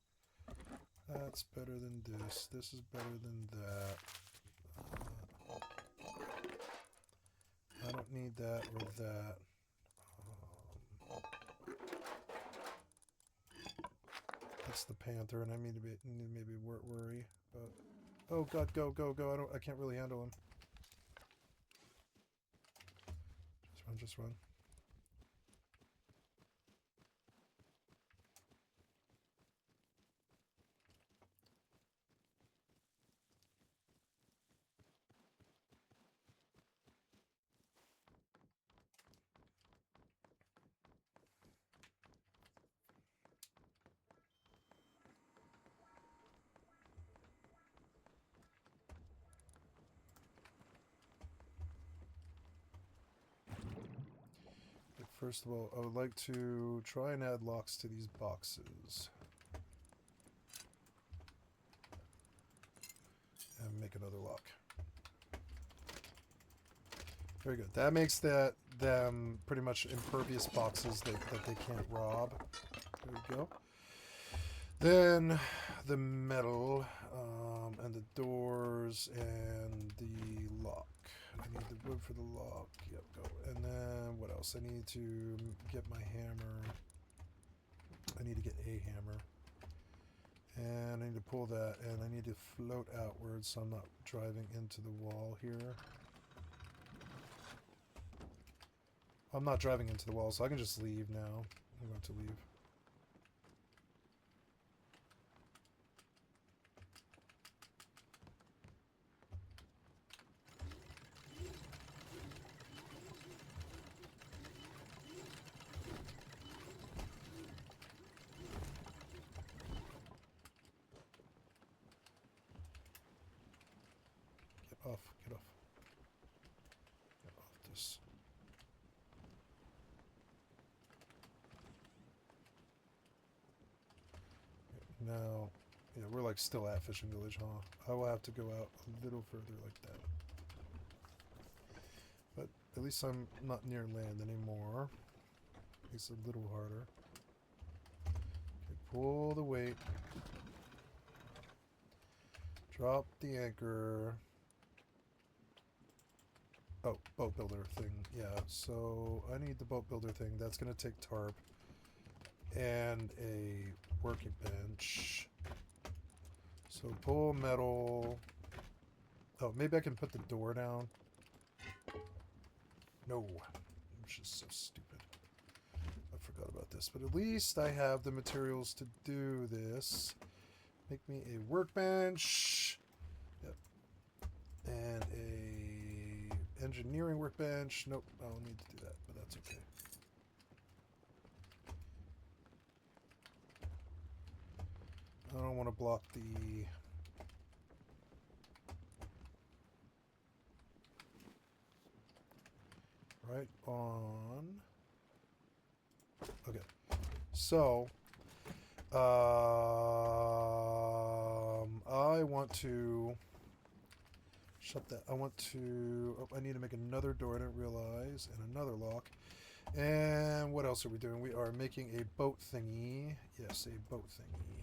That's better than this. This is better than that. I don't need that or that. That's the panther, and I need to maybe worry. But oh god, go, go, go! I can't really handle him. Just run, just run. First of all, I would like to try and add locks to these boxes. And make another lock. Very good. That makes them pretty much impervious boxes that they can't rob. There we go. Then the metal, and the doors and the lock. I need the wood for the lock. Yep, go. And then what else? I need to get my hammer. I need to get a hammer. And I need to pull that, and I need to float outwards so I'm not driving into the wall here. I'm not driving into the wall, so I can just leave now. I'm going to leave. Get off, get off. Get off this. Now, yeah, we're like still at Fishing Village, huh? I will have to go out a little further like that. But at least I'm not near land anymore. It's a little harder. Okay, pull the weight. Drop the anchor. Oh, boat builder thing. Yeah, so I need the boat builder thing. That's going to take tarp and a working bench. So pull metal. Oh, maybe I can put the door down. No, which is so stupid. I forgot about this, but at least I have the materials to do this. Make me a workbench. Yep. And a engineering workbench. Nope, I don't need to do that, but that's okay. I don't want to block the... Right on. Okay. So, I want to shut that. I want to... Oh, I need to make another door, I didn't realize, and another lock. And what else are we doing? We are making a boat thingy. Yes, a boat thingy.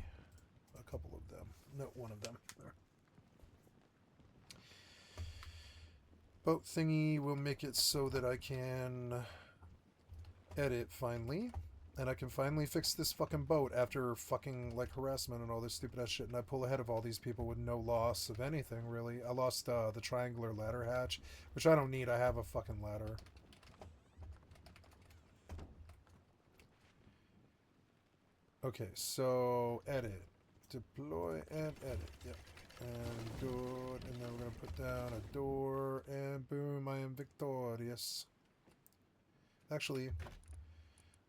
A couple of them. No, one of them. There. Boat thingy will make it so that I can edit finally. And I can finally fix this fucking boat after fucking, like, harassment and all this stupid ass shit. And I pull ahead of all these people with no loss of anything, really. I lost the triangular ladder hatch, which I don't need. I have a fucking ladder. Okay, so edit. Deploy and edit. Yep. And good. And then we're going to put down a door. And boom, I am victorious. Actually...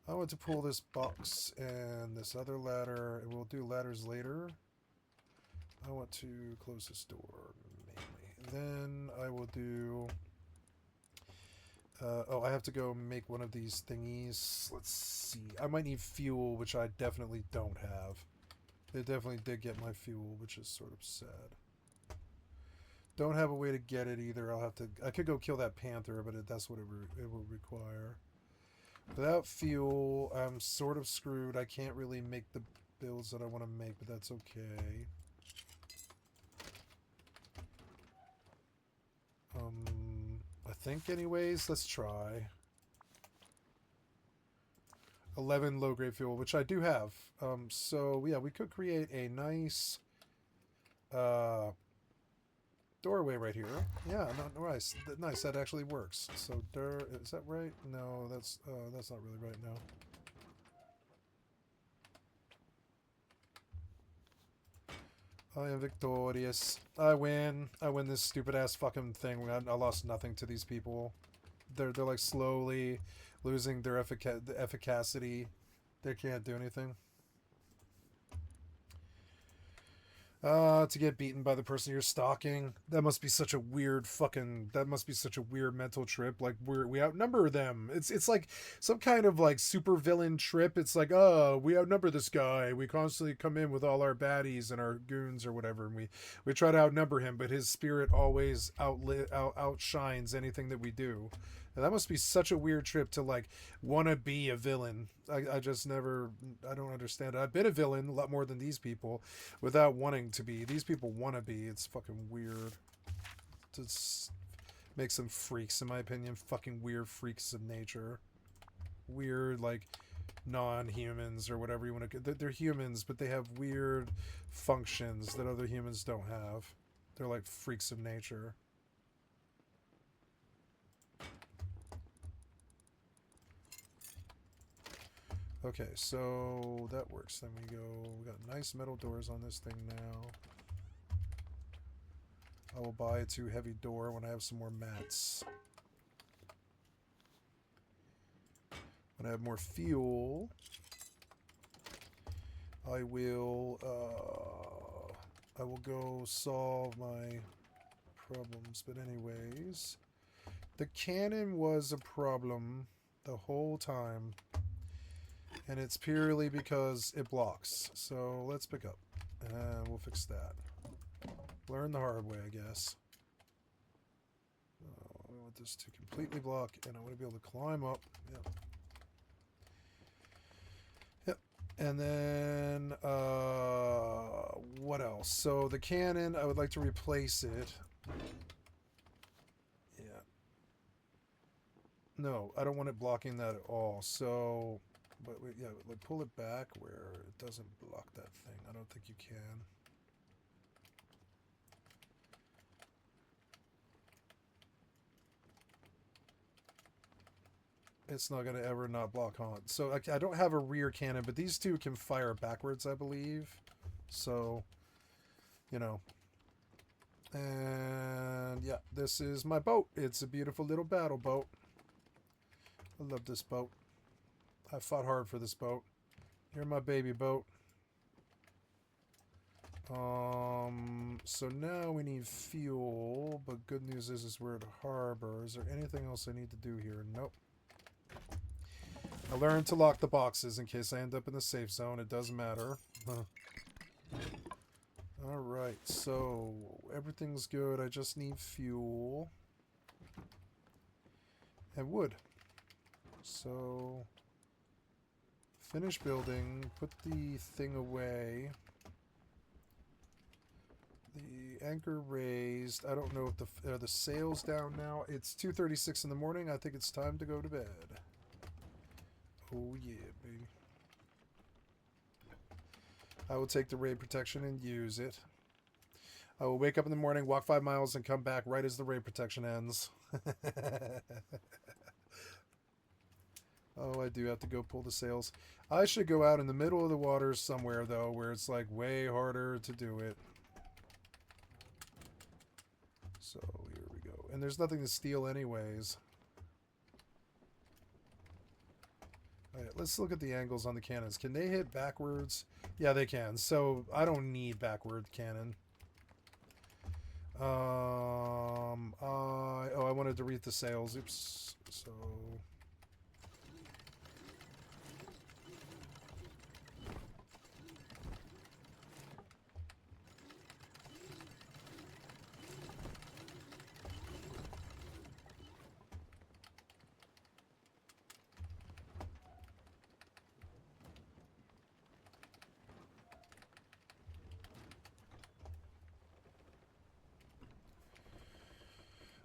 I want to pull this box and this other ladder, and we'll do ladders later. I want to close this door, mainly. Then I will do... oh, I have to go make one of these thingies. Let's see. I might need fuel, which I definitely don't have. They definitely did get my fuel, which is sort of sad. Don't have a way to get it either. I'll have to... I could go kill that panther, but that's what it will require. Without fuel, I'm sort of screwed. I can't really make the builds that I want to make, but that's okay. I think anyways, let's try. 11 low-grade fuel, which I do have. So, yeah, we could create a nice doorway right here. Yeah, nice. Nice, that actually works. So, is that right? No, that's not really right now. I am victorious. I win. I win this stupid ass fucking thing. I lost nothing to these people. They're like slowly losing their efficacy. They can't do anything. To get beaten by the person you're stalking. That must be such a weird fucking... That must be such a weird mental trip. Like, we outnumber them. It's like some kind of, like, super villain trip. It's like, oh, we outnumber this guy. We constantly come in with all our baddies and our goons or whatever, and we try to outnumber him, but his spirit always outshines anything that we do. And that must be such a weird trip to like want to be a villain. I just never, I don't understand it. I've been a villain a lot more than these people without wanting to be. These people want to be. It's fucking weird. Just makes them freaks, in my opinion. Fucking weird freaks of nature. Weird, like, non-humans or whatever you want to... They're humans, but they have weird functions that other humans don't have. They're like freaks of nature. Okay, so that works. Then we got nice metal doors on this thing now. I will buy a 2-heavy door when I have some more mats. When I have more fuel, I will go solve my problems. But anyways, the cannon was a problem the whole time. And it's purely because it blocks. So let's pick up. And we'll fix that. Learn the hard way, I guess. I want this to completely block, and I want to be able to climb up. Yep. Yep. And then, what else? So the cannon, I would like to replace it. Yeah. No, I don't want it blocking that at all. So... But yeah, like pull it back where it doesn't block that thing. I don't think you can. It's not going to ever not block haunt. So I don't have a rear cannon, but these two can fire backwards, I believe. So, you know. And yeah, this is my boat. It's a beautiful little battle boat. I love this boat. I fought hard for this boat. You're my baby boat. So now we need fuel, but good news is we're at harbor. Is there anything else I need to do here? Nope. I learned to lock the boxes in case I end up in the safe zone. It doesn't matter. Alright, so everything's good. I just need fuel. And wood. So... finish building, put the thing away. The anchor raised. I don't know if the sail's down now. It's 2:36 in the morning. I think it's time to go to bed. Oh yeah, baby. I will take the raid protection and use it. I will wake up in the morning, walk 5 miles, and come back right as the raid protection ends. Oh, I do have to go pull the sails. I should go out in the middle of the water somewhere, though, where it's, like, way harder to do it. So, here we go. And there's nothing to steal anyways. Alright, let's look at the angles on the cannons. Can they hit backwards? Yeah, they can. So, I don't need backward cannon. Oh, I wanted to read the sails. Oops. So...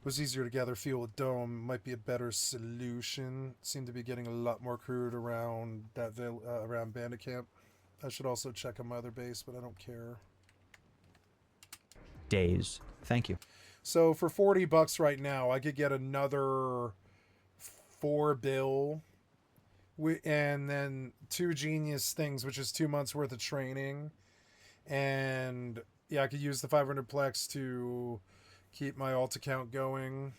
It was easier to gather fuel with Dome. Might be a better solution. Seem to be getting a lot more crude around that around Bandit Camp. I should also check on my other base, but I don't care. Days. Thank you. So for $40 right now, I could get another 4 bill, and then 2 genius things, which is 2 months worth of training, and yeah, I could use the 500 plex to keep my alt account going.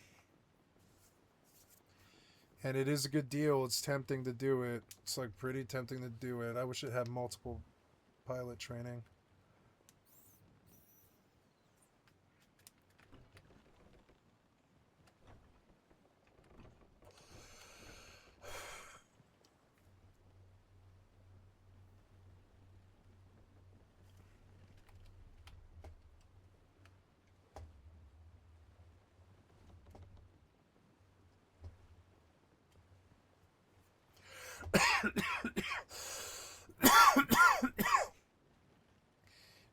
And it is a good deal. It's tempting to do it. It's like pretty tempting to do it. I wish it had multiple pilot training.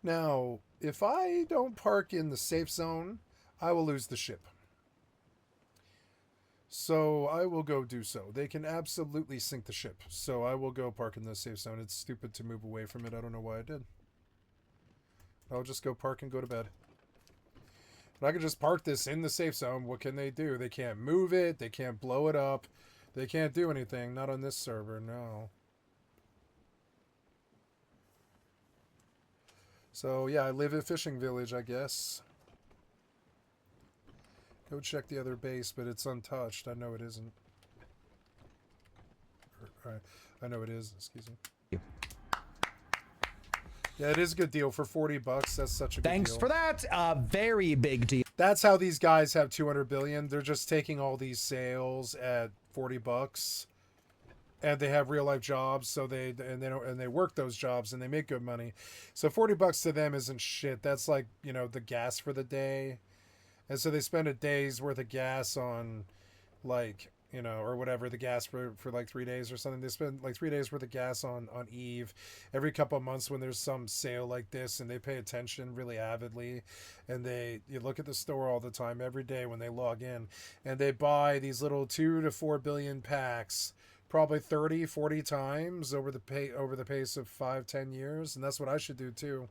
Now, if I don't park in the safe zone, I will lose the ship. So I will go do so. They can absolutely sink the ship. So I will go park in the safe zone. It's stupid to move away from it. I don't know why I did. I'll just go park and go to bed. But I can just park this in the safe zone. What can they do? They can't move it. They can't blow it up. They can't do anything. Not on this server, no. So, yeah, I live in Fishing Village, I guess. Go check the other base, but it's untouched. I know it isn't. I know it is, excuse me. Yeah, it is a good deal for 40 bucks. That's such a good deal. Thanks for that. Very big deal. That's how these guys have 200 billion. They're just taking all these sales at 40 bucks. And they have real life jobs, so they work those jobs and they make good money. So 40 bucks to them isn't shit. That's like, you know, the gas for the day. And so they spend a day's worth of gas on, like, you know, or whatever, the gas for like 3 days or something. They spend like 3 days worth of gas on Eve every couple of months when there's some sale like this, and they pay attention really avidly. And you look at the store all the time, every day when they log in, and they buy these little 2 to 4 billion packs, probably 30, 40 times over the pace of 5-10 years. And that's what I should do too.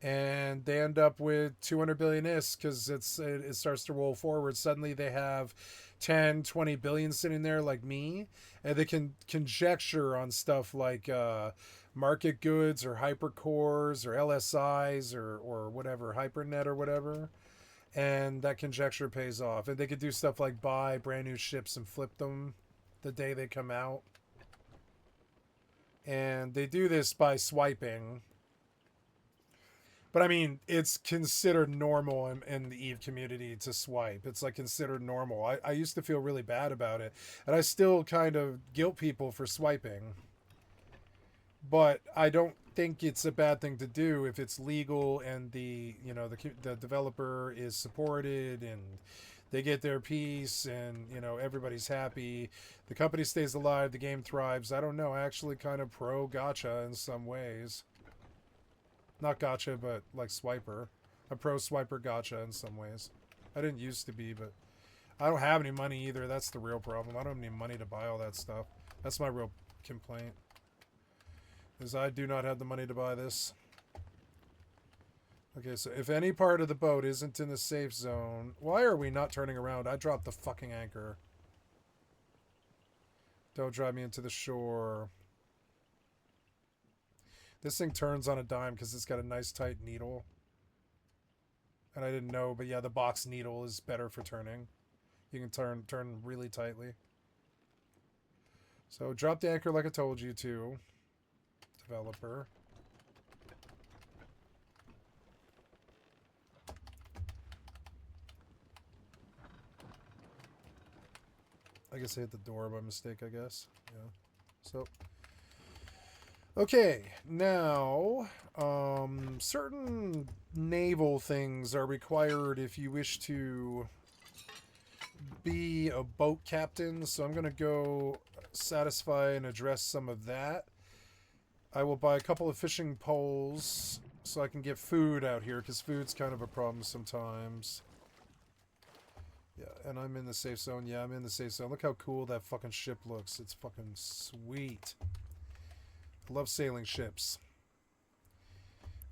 And they end up with 200 billion ISK because it starts to roll forward. Suddenly they have 10, 20 billion sitting there like me, and they can conjecture on stuff like market goods or hypercores or LSIs or whatever, hypernet or whatever. And that conjecture pays off. And they could do stuff like buy brand new ships and flip them the day they come out. And they do this by swiping. But I mean, it's considered normal in the EVE community to swipe. It's like considered normal. I used to feel really bad about it, and I still kind of guilt people for swiping. But I don't think it's a bad thing to do if it's legal and the developer is supported and they get their piece and, you know, everybody's happy. The company stays alive, the game thrives. I don't know, actually kind of pro gacha in some ways. Not gacha, but like swiper. A pro swiper gacha in some ways. I didn't used to be, but I don't have any money either. That's the real problem. I don't have any money to buy all that stuff. That's my real complaint. Is I do not have the money to buy this. Okay, so if any part of the boat isn't in the safe zone... Why are we not turning around? I dropped the fucking anchor. Don't drive me into the shore. This thing turns on a dime because it's got a nice tight needle. And I didn't know, but yeah, the box needle is better for turning. You can turn really tightly. So drop the anchor like I told you to. Developer. I guess I hit the door by mistake, I guess. Yeah. So... Okay, now, certain naval things are required if you wish to be a boat captain, so I'm going to go satisfy and address some of that. I will buy a couple of fishing poles so I can get food out here, because food's kind of a problem sometimes. Yeah, and I'm in the safe zone. Yeah, I'm in the safe zone. Look how cool that fucking ship looks. It's fucking sweet. Love sailing ships.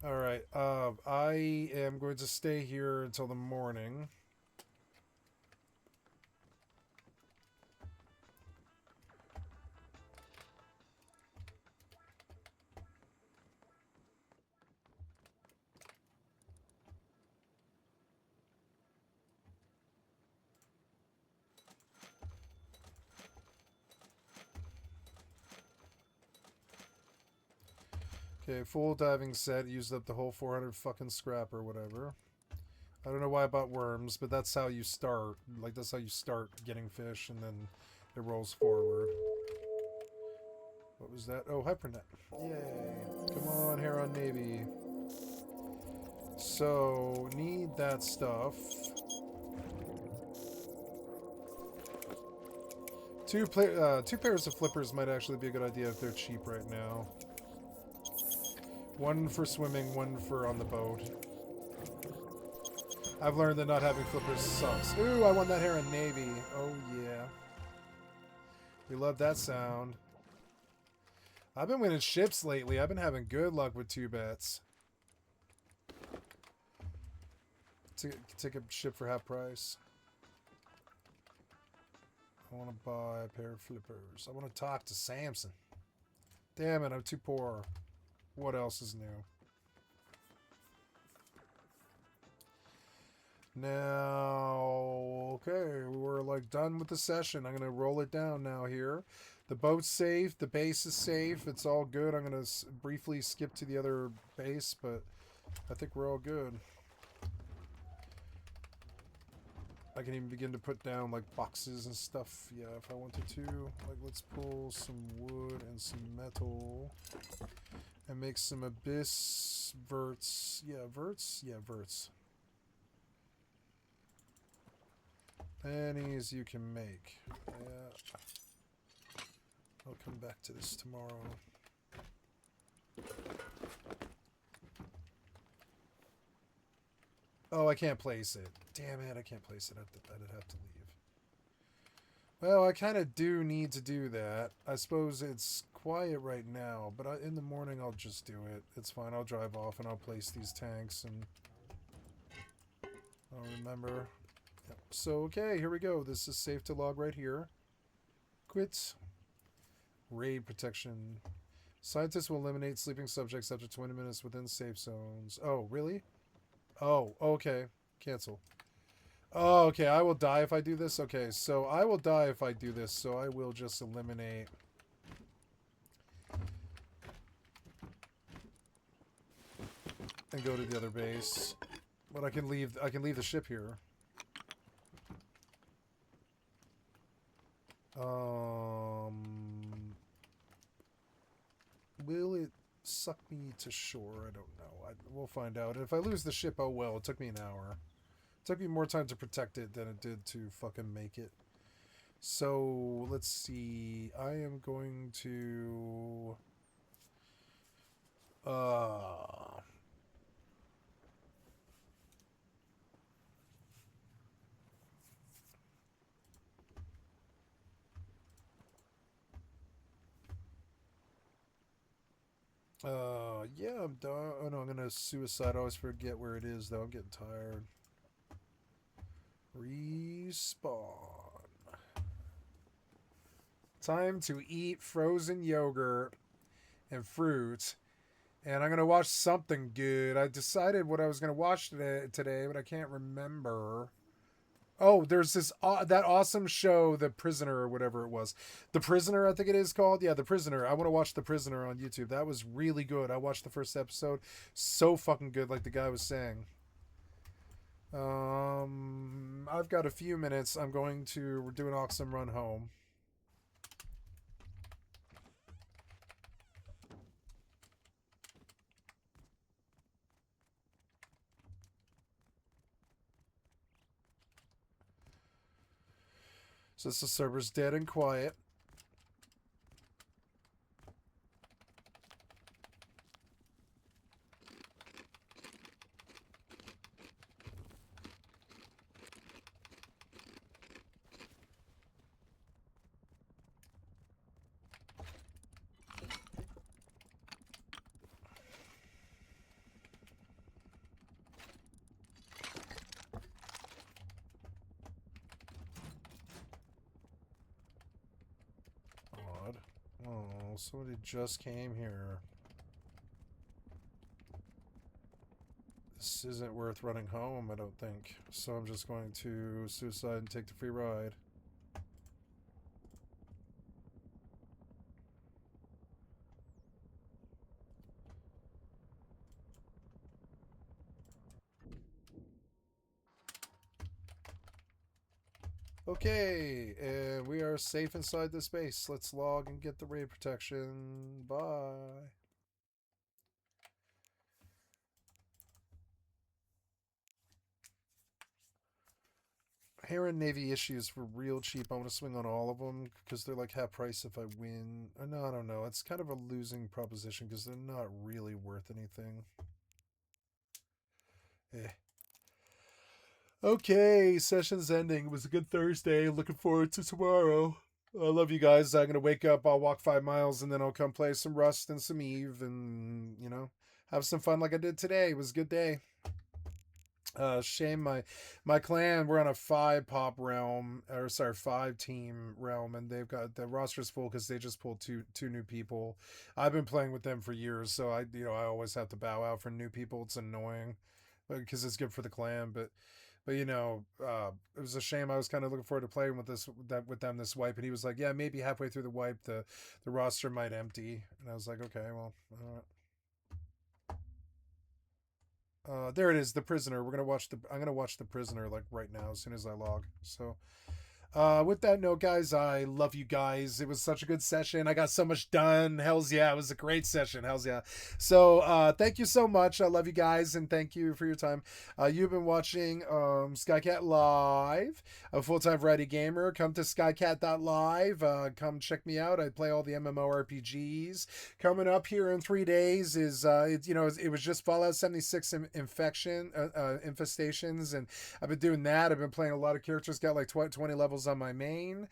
Alright, I am going to stay here until the morning. Okay, full diving set, used up the whole 400 fucking scrap or whatever. I don't know why I bought worms, but that's how you start. Like, that's how you start getting fish, and then it rolls forward. What was that? Oh, hypernet. Yay. Come on, Heron Navy. So, need that stuff. Two pairs of flippers might actually be a good idea if they're cheap right now. One for swimming, one for on the boat. I've learned that not having flippers sucks. Ooh, I won that here in Navy. Oh yeah. We love that sound. I've been winning ships lately. I've been having good luck with 2-bets. Take a ship for half price. I want to buy a pair of flippers. I want to talk to Samson. Damn it, I'm too poor. What else is new? Now, okay, we're like done with the session. I'm going to roll it down now here. The boat's safe. The base is safe. It's all good. I'm going to briefly skip to the other base, but I think we're all good. I can even begin to put down like boxes and stuff. Yeah, if I wanted to. Like, let's pull some wood and some metal and make some abyss verts. Yeah, verts. Yeah, verts. Any as you can make. Yeah. I'll come back to this tomorrow. Oh, I can't place it. Damn it, I can't place it. I'd have to leave. Well, I kind of do need to do that. I suppose it's quiet right now, but in the morning I'll just do it. It's fine. I'll drive off and I'll place these tanks and I'll remember. Yep. So, okay, here we go. This is safe to log right here. Quit. Raid protection. Scientists will eliminate sleeping subjects after 20 minutes within safe zones. Oh, really? Oh, okay. Cancel. Oh, okay. I will die if I do this. Okay, so I will die if I do this. So I will just eliminate. And go to the other base. But I can leave the ship here. Will it suck me to shore? I don't know. We'll find out. If I lose the ship, oh well. It took me an hour. It took me more time to protect it than it did to fucking make it. So, let's see. I am going to... yeah, I'm done. Oh no, I'm gonna suicide. I always forget where it is, though. I'm getting tired. Respawn. Time to eat frozen yogurt and fruit. And I'm gonna watch something good. I decided what I was gonna watch today, but I can't remember. Oh, there's this that awesome show, The Prisoner, or whatever it was. The Prisoner, I think it is called. Yeah, The Prisoner. I want to watch The Prisoner on YouTube. That was really good. I watched the first episode. So fucking good, like the guy was saying. I've got a few minutes. I'm going to do an awesome run home. So the server's dead and quiet. Oh, somebody just came here. This isn't worth running home, I don't think. So I'm just going to suicide and take the free ride. Okay, and we are safe inside this base. Let's log and get the raid protection. Bye. Heron Navy issues for real cheap. I want to swing on all of them because they're like half price if I win. No, I don't know. It's kind of a losing proposition because they're not really worth anything. Eh. Okay, session's ending. It was a good Thursday. Looking forward to tomorrow. I love you guys. I'm going to wake up. I'll walk 5 miles and then I'll come play some Rust and some Eve and, you know, have some fun like I did today. It was a good day. Shame my clan, we're on a 5-pop realm, or sorry, 5-team realm, and they've got the roster's full because they just pulled two new people. I've been playing with them for years, so I always have to bow out for new people. It's annoying because it's good for the clan, but you know, it was a shame. I was kind of looking forward to playing with them this wipe, and he was like, yeah, maybe halfway through the wipe the roster might empty, and I was like, okay, well, all right. There it is, The Prisoner. I'm gonna watch The Prisoner like right now as soon as I log. So with that note, guys, I love you guys. It was such a good session. I got so much done. Hells yeah, it was a great session. Hells yeah. So thank you so much. I love you guys and thank you for your time. You've been watching Skycat Live, a full-time variety gamer. Come to skycat.live. Come check me out. I play all the MMORPGs. Coming up here in 3 days is it was just Fallout 76 infestations, and I've been doing that. I've been playing a lot of characters. Got like 20 levels on my main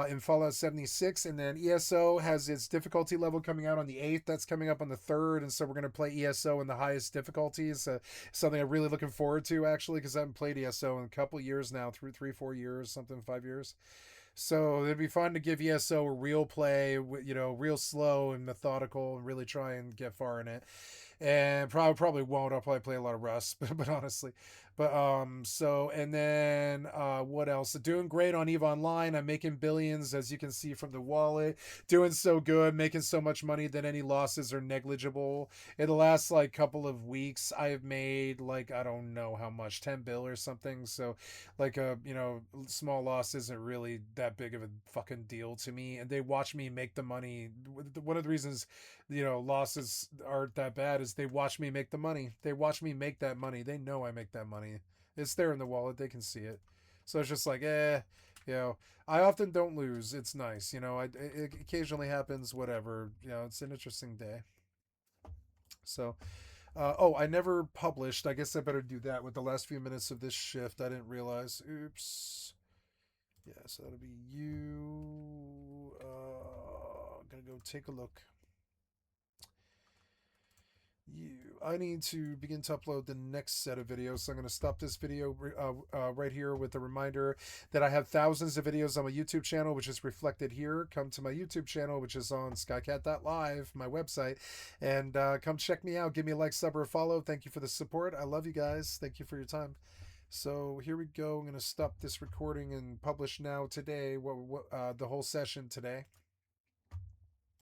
in Fallout 76, and then ESO has its difficulty level coming out on the 8th. That's coming up on the 3rd, and so we're going to play ESO in the highest difficulties. Something I'm really looking forward to, actually, because I haven't played ESO in a couple years now, 3-4 years, something, 5 years. So it'd be fun to give ESO a real play, real slow and methodical, and really try and get far in it. And probably won't. I'll probably play a lot of Rust, but honestly. But and then what else? Doing great on EVE Online. I'm making billions, as you can see from the wallet. Doing so good, making so much money that any losses are negligible. In the last like couple of weeks, I have made like, I don't know how much, 10 bill or something. So like small loss isn't really that big of a fucking deal to me. And they watch me make the money. One of the reasons losses aren't that bad is they watch me make the money. They watch me make that money. They know I make that money. It's there in the wallet. They can see it. So it's just like, I often don't lose. It's nice. It occasionally happens, whatever. It's an interesting day. So, I never published. I guess I better do that with the last few minutes of this shift. I didn't realize. Oops. Yeah, so that'll be you. I'm going to go take a look. I need to begin to upload the next set of videos, so I'm going to stop this video right here with a reminder that I have thousands of videos on my YouTube channel, which is reflected here. Come to my YouTube channel, which is on skycat.live, my website, and come check me out. Give me a like, sub, or a follow. Thank you for the support. I love you guys. Thank you for your time. So here we go. I'm going to stop this recording and publish now today the whole session today.